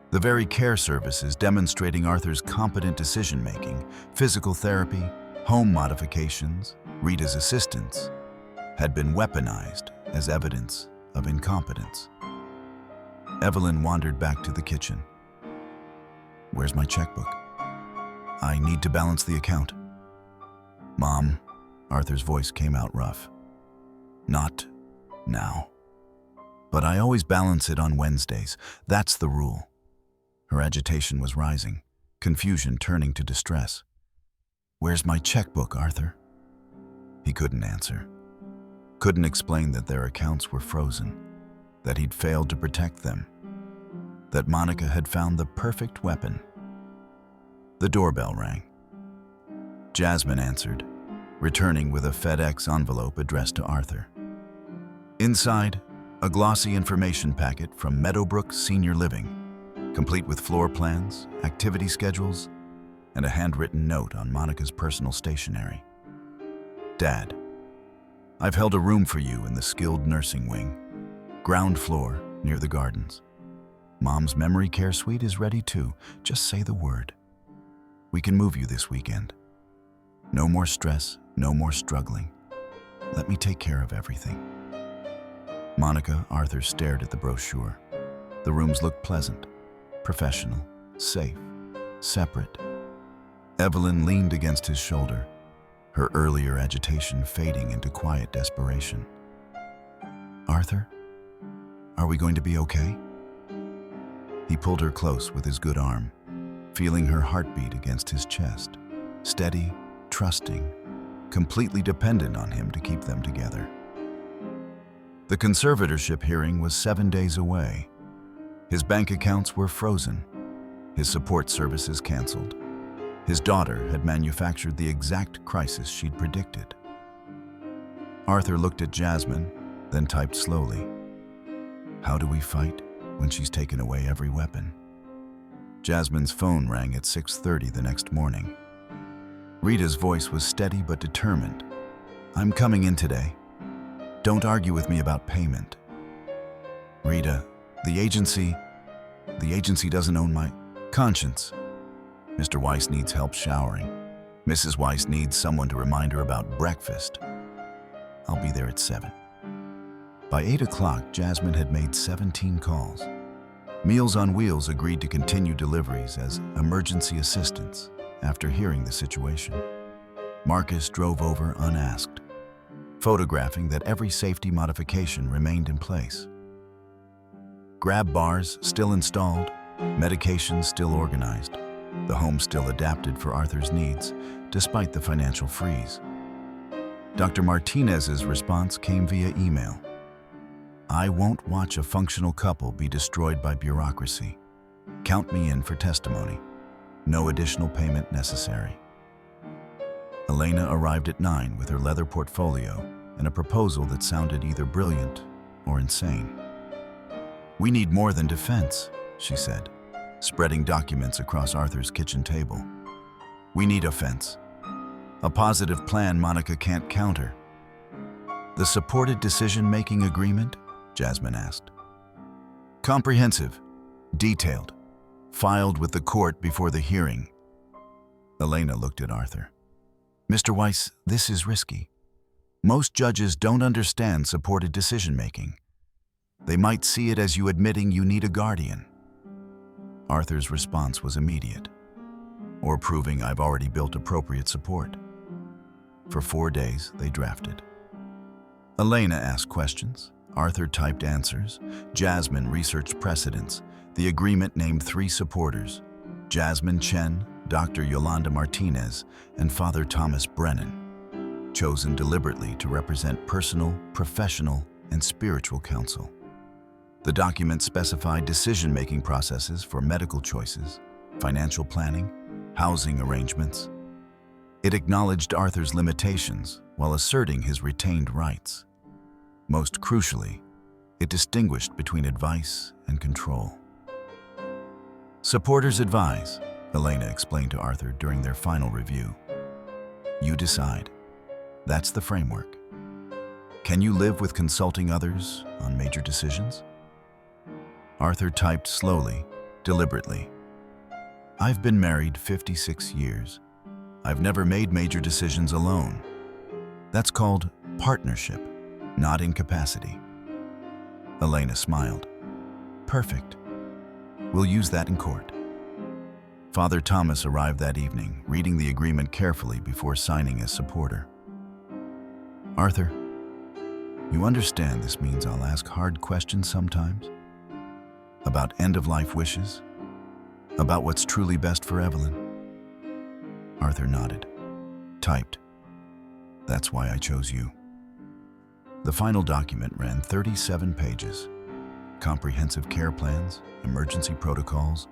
The very care services demonstrating Arthur's competent decision-making, physical therapy, home modifications, Rita's assistance, had been weaponized as evidence of incompetence. Evelyn wandered back to the kitchen. "Where's my checkbook? I need to balance the account." "Mom," Arthur's voice came out rough. "Not now. But I always balance it on Wednesdays. That's the rule." Her agitation was rising, confusion turning to distress. "Where's my checkbook, Arthur?" He couldn't answer. Couldn't explain that their accounts were frozen, that he'd failed to protect them, that Monica had found the perfect weapon. The doorbell rang. Jasmine answered, returning with a FedEx envelope addressed to Arthur. Inside, a glossy information packet from Meadowbrook Senior Living, complete with floor plans, activity schedules, and a handwritten note on Monica's personal stationery. "Dad, I've held a room for you in the skilled nursing wing, ground floor near the gardens. Mom's memory care suite is ready too. Just say the word. We can move you this weekend. No more stress, no more struggling. Let me take care of everything." Monica, Arthur stared at the brochure. The rooms looked pleasant, professional, safe, separate. Evelyn leaned against his shoulder, her earlier agitation fading into quiet desperation. "Arthur, are we going to be okay?" He pulled her close with his good arm. feeling her heartbeat against his chest, steady, trusting, completely dependent on him to keep them together. The conservatorship hearing was 7 days away. His bank accounts were frozen, his support services canceled. His daughter had manufactured the exact crisis she'd predicted. Arthur looked at Jasmine, then typed slowly, "How do we fight when she's taken away every weapon?" Jasmine's phone rang at 6:30 the next morning. Rita's voice was steady but determined. "I'm coming in today. Don't argue with me about payment." "Rita, the agency doesn't own my conscience. Mr. Weiss needs help showering. Mrs. Weiss needs someone to remind her about breakfast. I'll be there at 7. By 8 o'clock, Jasmine had made 17 calls. Meals on Wheels agreed to continue deliveries as emergency assistance after hearing the situation. Marcus drove over unasked, photographing that every safety modification remained in place. Grab bars still installed, medications still organized, the home still adapted for Arthur's needs, despite the financial freeze. Dr. Martinez's response came via email. "I won't watch a functional couple be destroyed by bureaucracy. Count me in for testimony. No additional payment necessary." Elena arrived at 9 with her leather portfolio and a proposal that sounded either brilliant or insane. "We need more than defense," she said, spreading documents across Arthur's kitchen table. "We need offense. A positive plan Monica can't counter." "The supported decision-making agreement?" Jasmine asked. "Comprehensive, detailed, filed with the court before the hearing." Elena looked at Arthur. "Mr. Weiss, this is risky. Most judges don't understand supported decision-making. They might see it as you admitting you need a guardian." Arthur's response was immediate. "Or proving I've already built appropriate support." For 4 days, they drafted. Elena asked questions. Arthur typed answers. Jasmine researched precedents. The agreement named 3 supporters: Jasmine Chen, Dr. Yolanda Martinez, and Father Thomas Brennan, chosen deliberately to represent personal, professional, and spiritual counsel. The document specified decision-making processes for medical choices, financial planning, housing arrangements. It acknowledged Arthur's limitations while asserting his retained rights. Most crucially, it distinguished between advice and control. "Supporters advise," Elena explained to Arthur during their final review. "You decide. That's the framework. Can you live with consulting others on major decisions?" Arthur typed slowly, deliberately. "I've been married 56 years. I've never made major decisions alone. That's called partnership, not incapacity." Elena smiled. "Perfect. We'll use that in court." Father Thomas arrived that evening, reading the agreement carefully before signing as supporter. "Arthur, you understand this means I'll ask hard questions sometimes? About end-of-life wishes? About what's truly best for Evelyn?" Arthur nodded, typed, "That's why I chose you." The final document ran 37 pages. Comprehensive care plans, emergency protocols,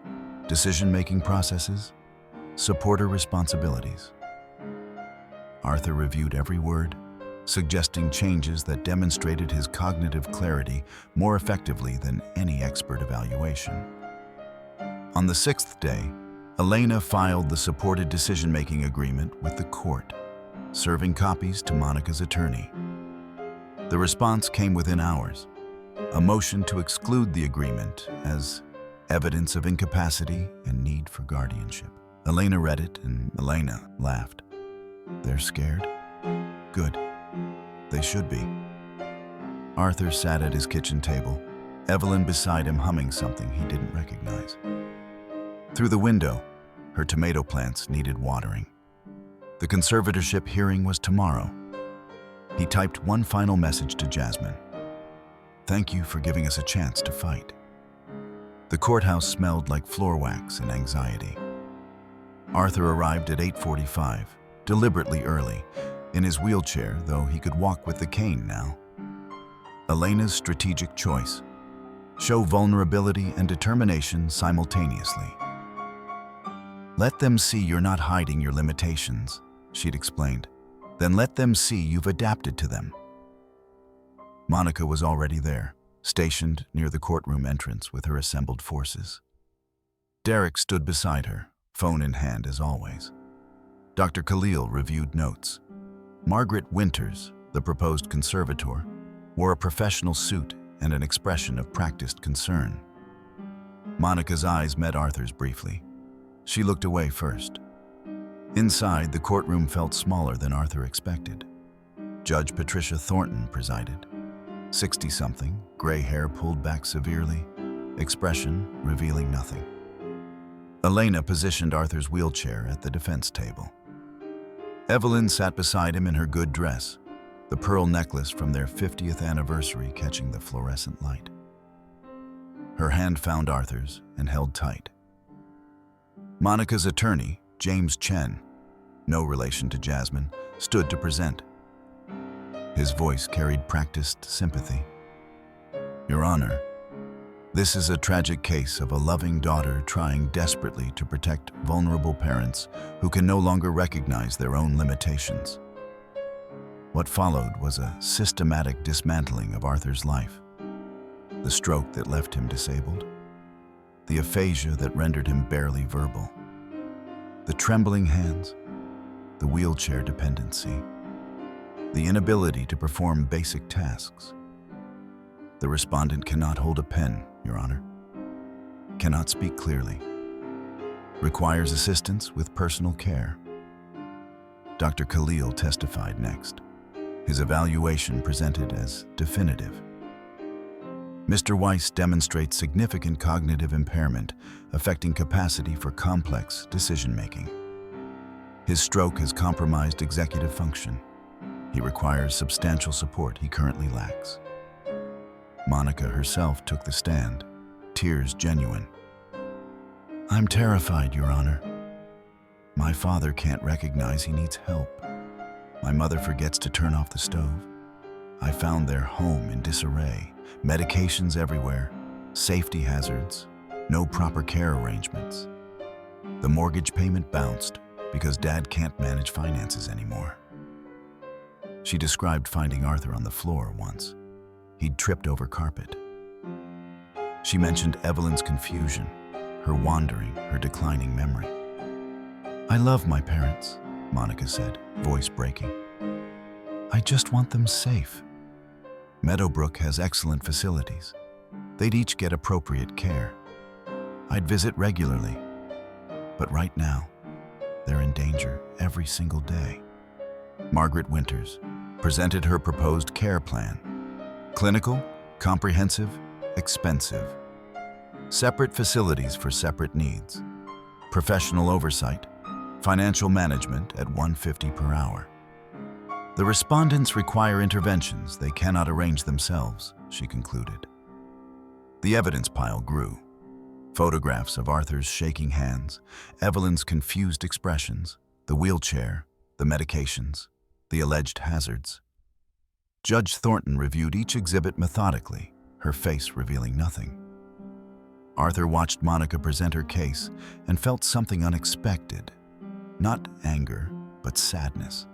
decision-making processes, supporter responsibilities. Arthur reviewed every word, suggesting changes that demonstrated his cognitive clarity more effectively than any expert evaluation. On the 6th day, Elena filed the supported decision-making agreement with the court, serving copies to Monica's attorney. The response came within hours: a motion to exclude the agreement as evidence of incapacity and need for guardianship. Elena read it, and Elena laughed. "They're scared? Good. They should be." Arthur sat at his kitchen table, Evelyn beside him humming something he didn't recognize. Through the window, her tomato plants needed watering. The conservatorship hearing was tomorrow. He typed one final message to Jasmine: "Thank you for giving us a chance to fight." The courthouse smelled like floor wax and anxiety. Arthur arrived at 8:45, deliberately early, in his wheelchair, though he could walk with the cane now. Elena's strategic choice: show vulnerability and determination simultaneously. "Let them see you're not hiding your limitations," she'd explained. "Then let them see you've adapted to them." Monica was already there, stationed near the courtroom entrance with her assembled forces. Derek stood beside her, phone in hand as always. Dr. Khalil reviewed notes. Margaret Winters, the proposed conservator, wore a professional suit and an expression of practiced concern. Monica's eyes met Arthur's briefly. She looked away first. Inside, the courtroom felt smaller than Arthur expected. Judge Patricia Thornton presided. 60-something, gray hair pulled back severely, expression revealing nothing. Elena positioned Arthur's wheelchair at the defense table. Evelyn sat beside him in her good dress, the pearl necklace from their 50th anniversary catching the fluorescent light. Her hand found Arthur's and held tight. Monica's attorney, James Chen, no relation to Jasmine, stood to present. His voice carried practiced sympathy. "Your Honor, this is a tragic case of a loving daughter trying desperately to protect vulnerable parents who can no longer recognize their own limitations." What followed was a systematic dismantling of Arthur's life. The stroke that left him disabled, the aphasia that rendered him barely verbal, the trembling hands, the wheelchair dependency, the inability to perform basic tasks. The respondent cannot hold a pen, Your Honor, cannot speak clearly, requires assistance with personal care. Dr. Khalil testified next, his evaluation presented as definitive. Mr. Weiss demonstrates significant cognitive impairment affecting capacity for complex decision-making. His stroke has compromised executive function. He requires substantial support he currently lacks. Monica herself took the stand, tears genuine. "I'm terrified, Your Honor. My father can't recognize he needs help. My mother forgets to turn off the stove. I found their home in disarray, medications everywhere, safety hazards, no proper care arrangements. The mortgage payment bounced because Dad can't manage finances anymore." She described finding Arthur on the floor once. He'd tripped over carpet. She mentioned Evelyn's confusion, her wandering, her declining memory. "I love my parents," Monica said, voice breaking. "I just want them safe. Meadowbrook has excellent facilities. They'd each get appropriate care. I'd visit regularly. But right now, they're in danger every single day." Margaret Winters presented her proposed care plan. Clinical, comprehensive, expensive. Separate facilities for separate needs. Professional oversight. Financial management at $150 per hour. "The respondents require interventions they cannot arrange themselves," she concluded. The evidence pile grew. Photographs of Arthur's shaking hands, Evelyn's confused expressions, the wheelchair, the medications, the alleged hazards. Judge Thornton reviewed each exhibit methodically, her face revealing nothing. Arthur watched Monica present her case and felt something unexpected. Not anger, but sadness.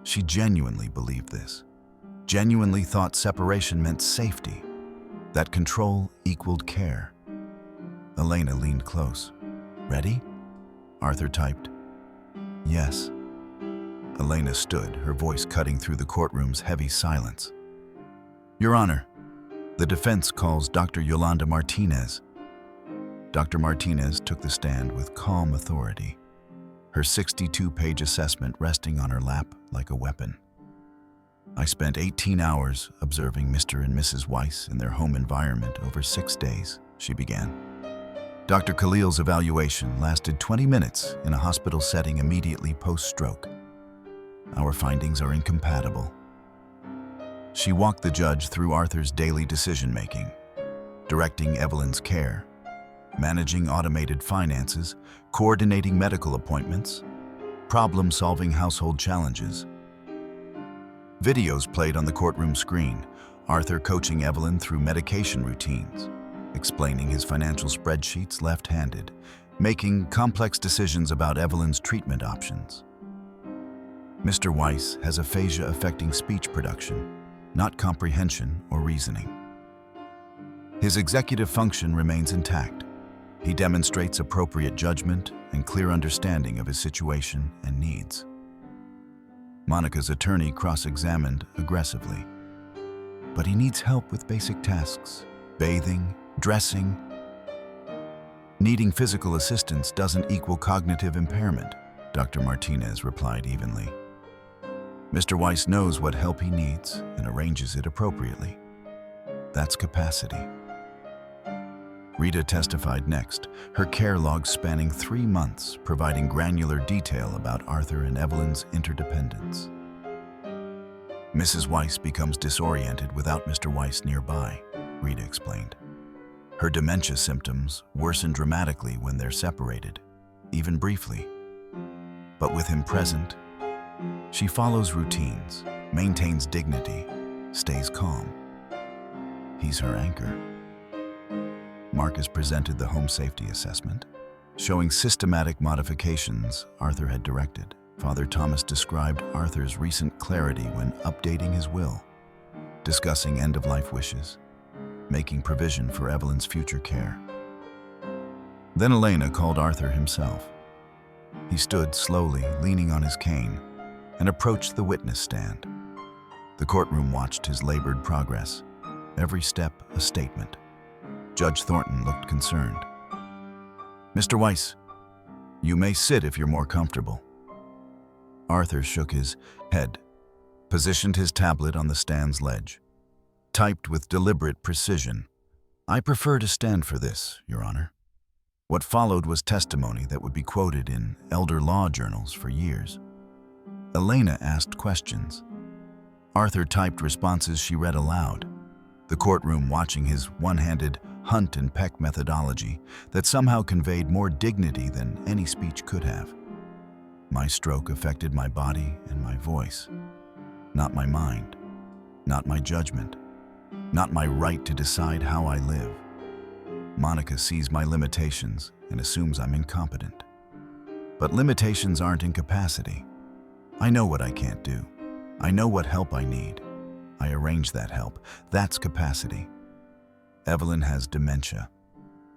She genuinely believed this. Genuinely thought separation meant safety, that control equaled care. Elena leaned close. "Ready?" Arthur typed. "Yes." Elena stood, her voice cutting through the courtroom's heavy silence. "Your Honor, the defense calls Dr. Yolanda Martinez." Dr. Martinez took the stand with calm authority, her 62-page assessment resting on her lap like a weapon. "I spent 18 hours observing Mr. and Mrs. Weiss in their home environment over 6 days," she began. Dr. Khalil's evaluation lasted 20 minutes in a hospital setting immediately post-stroke. "Our findings are incompatible." She walked the judge through Arthur's daily decision-making, directing Evelyn's care, managing automated finances, coordinating medical appointments, problem-solving household challenges. Videos played on the courtroom screen, Arthur coaching Evelyn through medication routines, explaining his financial spreadsheets left-handed, making complex decisions about Evelyn's treatment options. Mr. Weiss has aphasia affecting speech production, not comprehension or reasoning. His executive function remains intact. He demonstrates appropriate judgment and clear understanding of his situation and needs. Monica's attorney cross-examined aggressively. But he needs help with basic tasks, bathing, dressing. Needing physical assistance doesn't equal cognitive impairment, Dr. Martinez replied evenly. Mr. Weiss knows what help he needs and arranges it appropriately. That's capacity. Rita testified next, her care log spanning 3 months, providing granular detail about Arthur and Evelyn's interdependence. Mrs. Weiss becomes disoriented without Mr. Weiss nearby, Rita explained. Her dementia symptoms worsen dramatically when they're separated, even briefly. But with him present, she follows routines, maintains dignity, stays calm. He's her anchor. Marcus presented the home safety assessment, showing systematic modifications Arthur had directed. Father Thomas described Arthur's recent clarity when updating his will, discussing end-of-life wishes, making provision for Evelyn's future care. Then Elena called Arthur himself. He stood slowly, leaning on his cane, and approached the witness stand. The courtroom watched his labored progress, every step a statement. Judge Thornton looked concerned. "Mr. Weiss, you may sit if you're more comfortable." Arthur shook his head, positioned his tablet on the stand's ledge, typed with deliberate precision. "I prefer to stand for this, Your Honor." What followed was testimony that would be quoted in elder law journals for years. Elena asked questions. Arthur typed responses she read aloud, the courtroom watching his one-handed hunt and peck methodology that somehow conveyed more dignity than any speech could have. My stroke affected my body and my voice, not my mind, not my judgment, not my right to decide how I live. Monica sees my limitations and assumes I'm incompetent. But limitations aren't incapacity. I know what I can't do. I know what help I need. I arrange that help. That's capacity. Evelyn has dementia.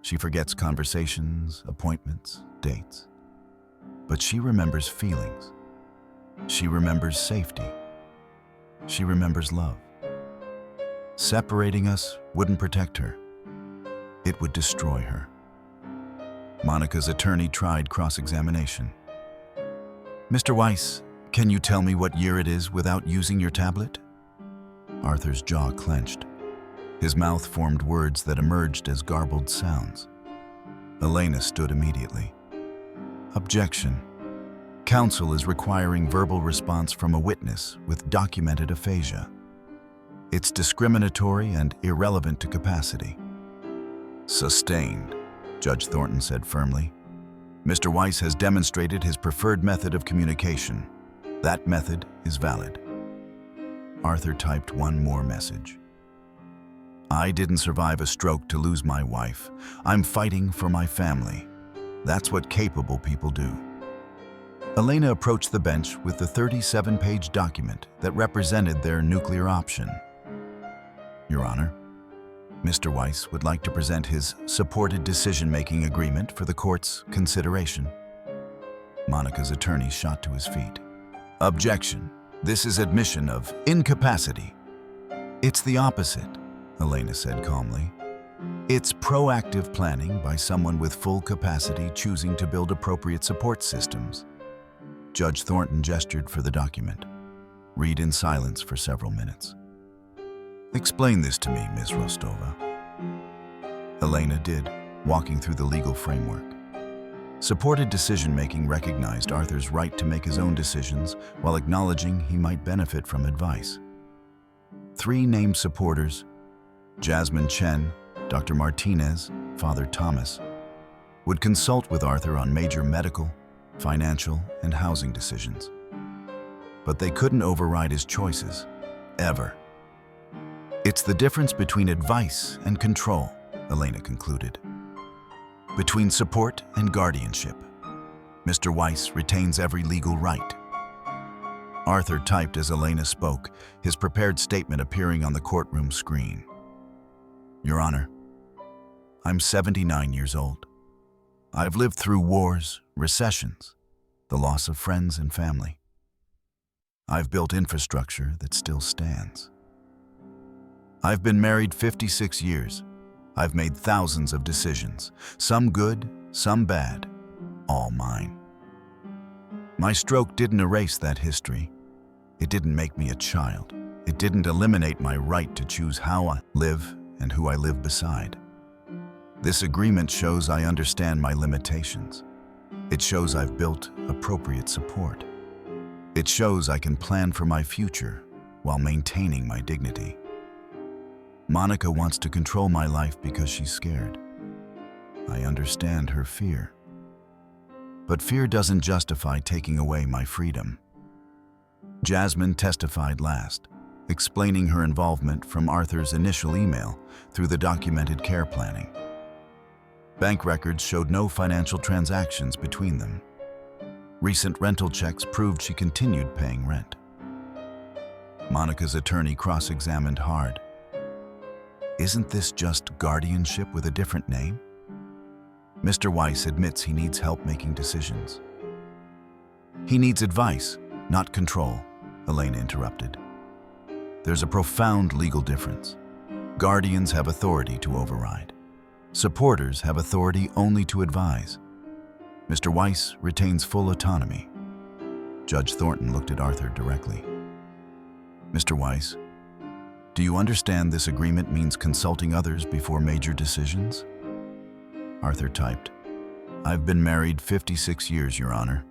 She forgets conversations, appointments, dates. But she remembers feelings. She remembers safety. She remembers love. Separating us wouldn't protect her. It would destroy her. Monica's attorney tried cross-examination. "Mr. Weiss, can you tell me what year it is without using your tablet?" Arthur's jaw clenched. His mouth formed words that emerged as garbled sounds. Elena stood immediately. "Objection. Counsel is requiring verbal response from a witness with documented aphasia. It's discriminatory and irrelevant to capacity." "Sustained," Judge Thornton said firmly. "Mr. Weiss has demonstrated his preferred method of communication. That method is valid." Arthur typed one more message. "I didn't survive a stroke to lose my wife. I'm fighting for my family. That's what capable people do." Elena approached the bench with the 37-page document that represented their nuclear option. "Your Honor, Mr. Weiss would like to present his supported decision-making agreement for the court's consideration." Monica's attorney shot to his feet. "Objection. This is admission of incapacity." "It's the opposite," Elena said calmly. "It's proactive planning by someone with full capacity choosing to build appropriate support systems." Judge Thornton gestured for the document. Read in silence for several minutes. "Explain this to me, Ms. Rostova." Elena did, walking through the legal framework. Supported decision-making recognized Arthur's right to make his own decisions while acknowledging he might benefit from advice. 3 named supporters, Jasmine Chen, Dr. Martinez, Father Thomas, would consult with Arthur on major medical, financial, and housing decisions. But they couldn't override his choices, ever. It's the difference between advice and control, Elena concluded. Between support and guardianship, Mr. Weiss retains every legal right. Arthur typed as Elena spoke, his prepared statement appearing on the courtroom screen. Your Honor, I'm 79 years old. I've lived through wars, recessions, the loss of friends and family. I've built infrastructure that still stands. I've been married 56 years. I've made thousands of decisions, some good, some bad, all mine. My stroke didn't erase that history. It didn't make me a child. It didn't eliminate my right to choose how I live and who I live beside. This agreement shows I understand my limitations. It shows I've built appropriate support. It shows I can plan for my future while maintaining my dignity. Monica wants to control my life because she's scared. I understand her fear. But fear doesn't justify taking away my freedom. Jasmine testified last, explaining her involvement from Arthur's initial email through the documented care planning. Bank records showed no financial transactions between them. Recent rental checks proved she continued paying rent. Monica's attorney cross-examined hard. Isn't this just guardianship with a different name? Mr. Weiss admits he needs help making decisions. He needs advice, not control, Elena interrupted. There's a profound legal difference. Guardians have authority to override. Supporters have authority only to advise. Mr. Weiss retains full autonomy. Judge Thornton looked at Arthur directly. Mr. Weiss, do you understand this agreement means consulting others before major decisions? Arthur typed, I've been married 56 years, Your Honor.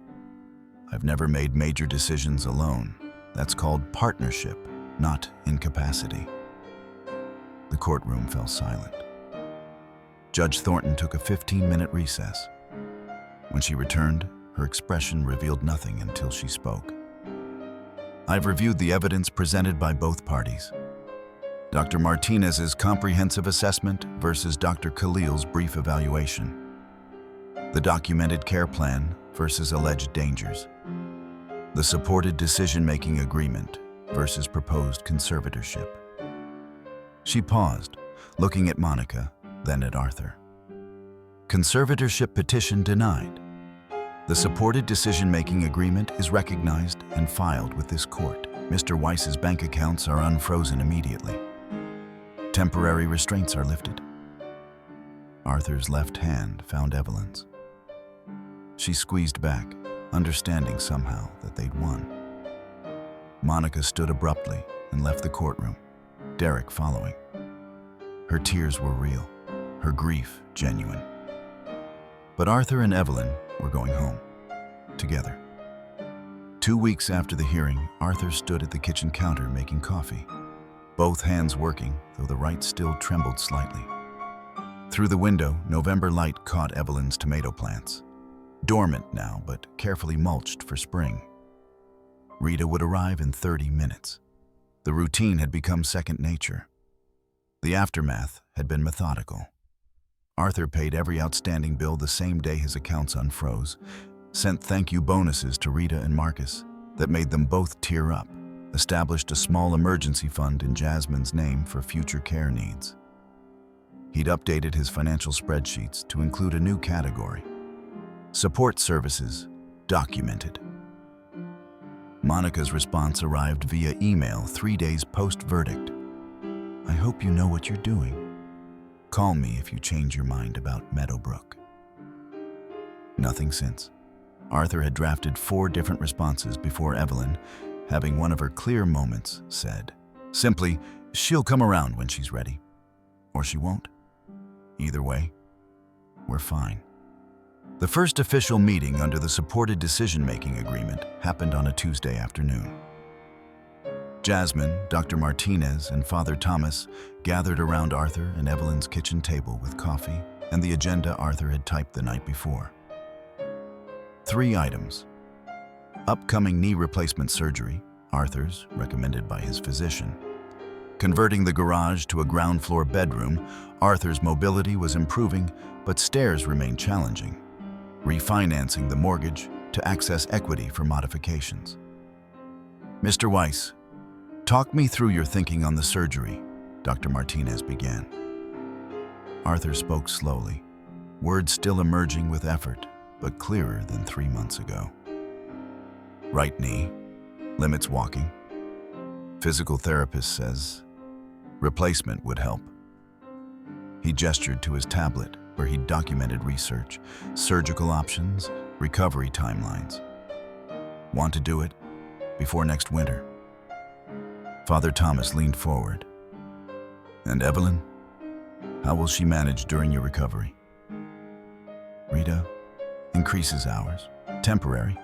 I've never made major decisions alone. That's called partnership, not incapacity. The courtroom fell silent. Judge Thornton took a 15-minute recess. When she returned, her expression revealed nothing until she spoke. I've reviewed the evidence presented by both parties. Dr. Martinez's comprehensive assessment versus Dr. Khalil's brief evaluation. The documented care plan versus alleged dangers. The supported decision-making agreement versus proposed conservatorship. She paused, looking at Monica, then at Arthur. Conservatorship petition denied. The supported decision-making agreement is recognized and filed with this court. Mr. Weiss's bank accounts are unfrozen immediately. Temporary restraints are lifted. Arthur's left hand found Evelyn's. She squeezed back, understanding somehow that they'd won. Monica stood abruptly and left the courtroom, Derek following. Her tears were real, her grief genuine. But Arthur and Evelyn were going home, together. 2 weeks after the hearing, Arthur stood at the kitchen counter making coffee, both hands working, though the right still trembled slightly. Through the window, November light caught Evelyn's tomato plants, dormant now but carefully mulched for spring. Rita would arrive in 30 minutes. The routine had become second nature. The aftermath had been methodical. Arthur paid every outstanding bill the same day his accounts unfroze, sent thank you bonuses to Rita and Marcus that made them both tear up, established a small emergency fund in Jasmine's name for future care needs. He'd updated his financial spreadsheets to include a new category: support services documented. Monica's response arrived via email 3 days post-verdict. I hope you know what you're doing. Call me if you change your mind about Meadowbrook. Nothing since. Arthur had drafted 4 different responses before Evelyn, having one of her clear moments, said, simply, she'll come around when she's ready. Or she won't. Either way, we're fine. The first official meeting under the supported decision-making agreement happened on a Tuesday afternoon. Jasmine, Dr. Martinez, and Father Thomas gathered around Arthur and Evelyn's kitchen table with coffee, and the agenda Arthur had typed the night before. 3 items. Upcoming knee replacement surgery, Arthur's, recommended by his physician. Converting the garage to a ground floor bedroom, Arthur's mobility was improving, but stairs remained challenging. Refinancing the mortgage to access equity for modifications. Mr. Weiss, talk me through your thinking on the surgery, Dr. Martinez began. Arthur spoke slowly, words still emerging with effort, but clearer than 3 months ago. Right knee, limits walking. Physical therapist says replacement would help. He gestured to his tablet where he documented research, surgical options, recovery timelines. Want to do it before next winter? Father Thomas leaned forward. And Evelyn, how will she manage during your recovery? Rita, increases hours, temporary,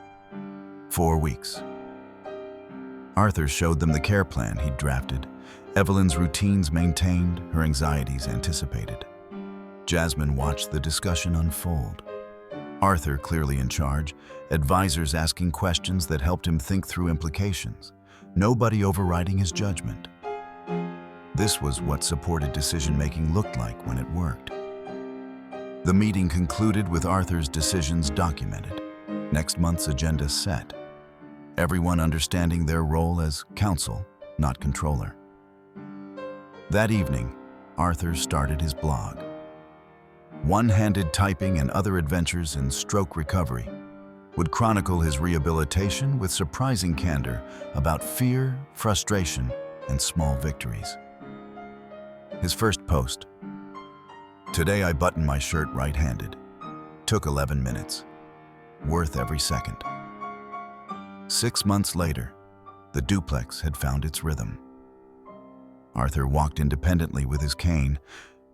4 weeks. Arthur showed them the care plan he'd drafted. Evelyn's routines maintained, her anxieties anticipated. Jasmine watched the discussion unfold. Arthur clearly in charge, advisors asking questions that helped him think through implications, nobody overriding his judgment. This was what supported decision-making looked like when it worked. The meeting concluded with Arthur's decisions documented, next month's agenda set, everyone understanding their role as counsel, not controller. That evening, Arthur started his blog. One-handed typing and other adventures in stroke recovery would chronicle his rehabilitation with surprising candor about fear, frustration, and small victories. His first post: "Today I buttoned my shirt right-handed. Took 11 minutes. Worth every second." 6 months later, the duplex had found its rhythm. Arthur walked independently with his cane,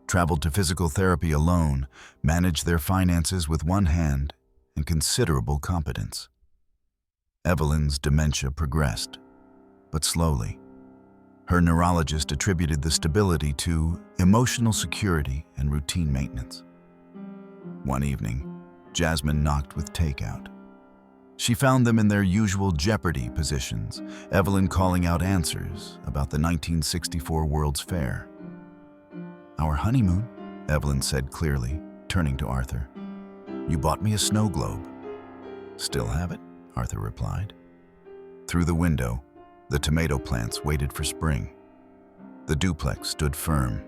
traveled to physical therapy alone, managed their finances with one hand, and considerable competence. Evelyn's dementia progressed, but slowly. Her neurologist attributed the stability to emotional security and routine maintenance. One evening, Jasmine knocked with takeout. She found them in their usual jeopardy positions, Evelyn calling out answers about the 1964 World's Fair. "Our honeymoon," Evelyn said clearly, turning to Arthur. "You bought me a snow globe." "Still have it," Arthur replied. Through the window, the tomato plants waited for spring. The duplex stood firm,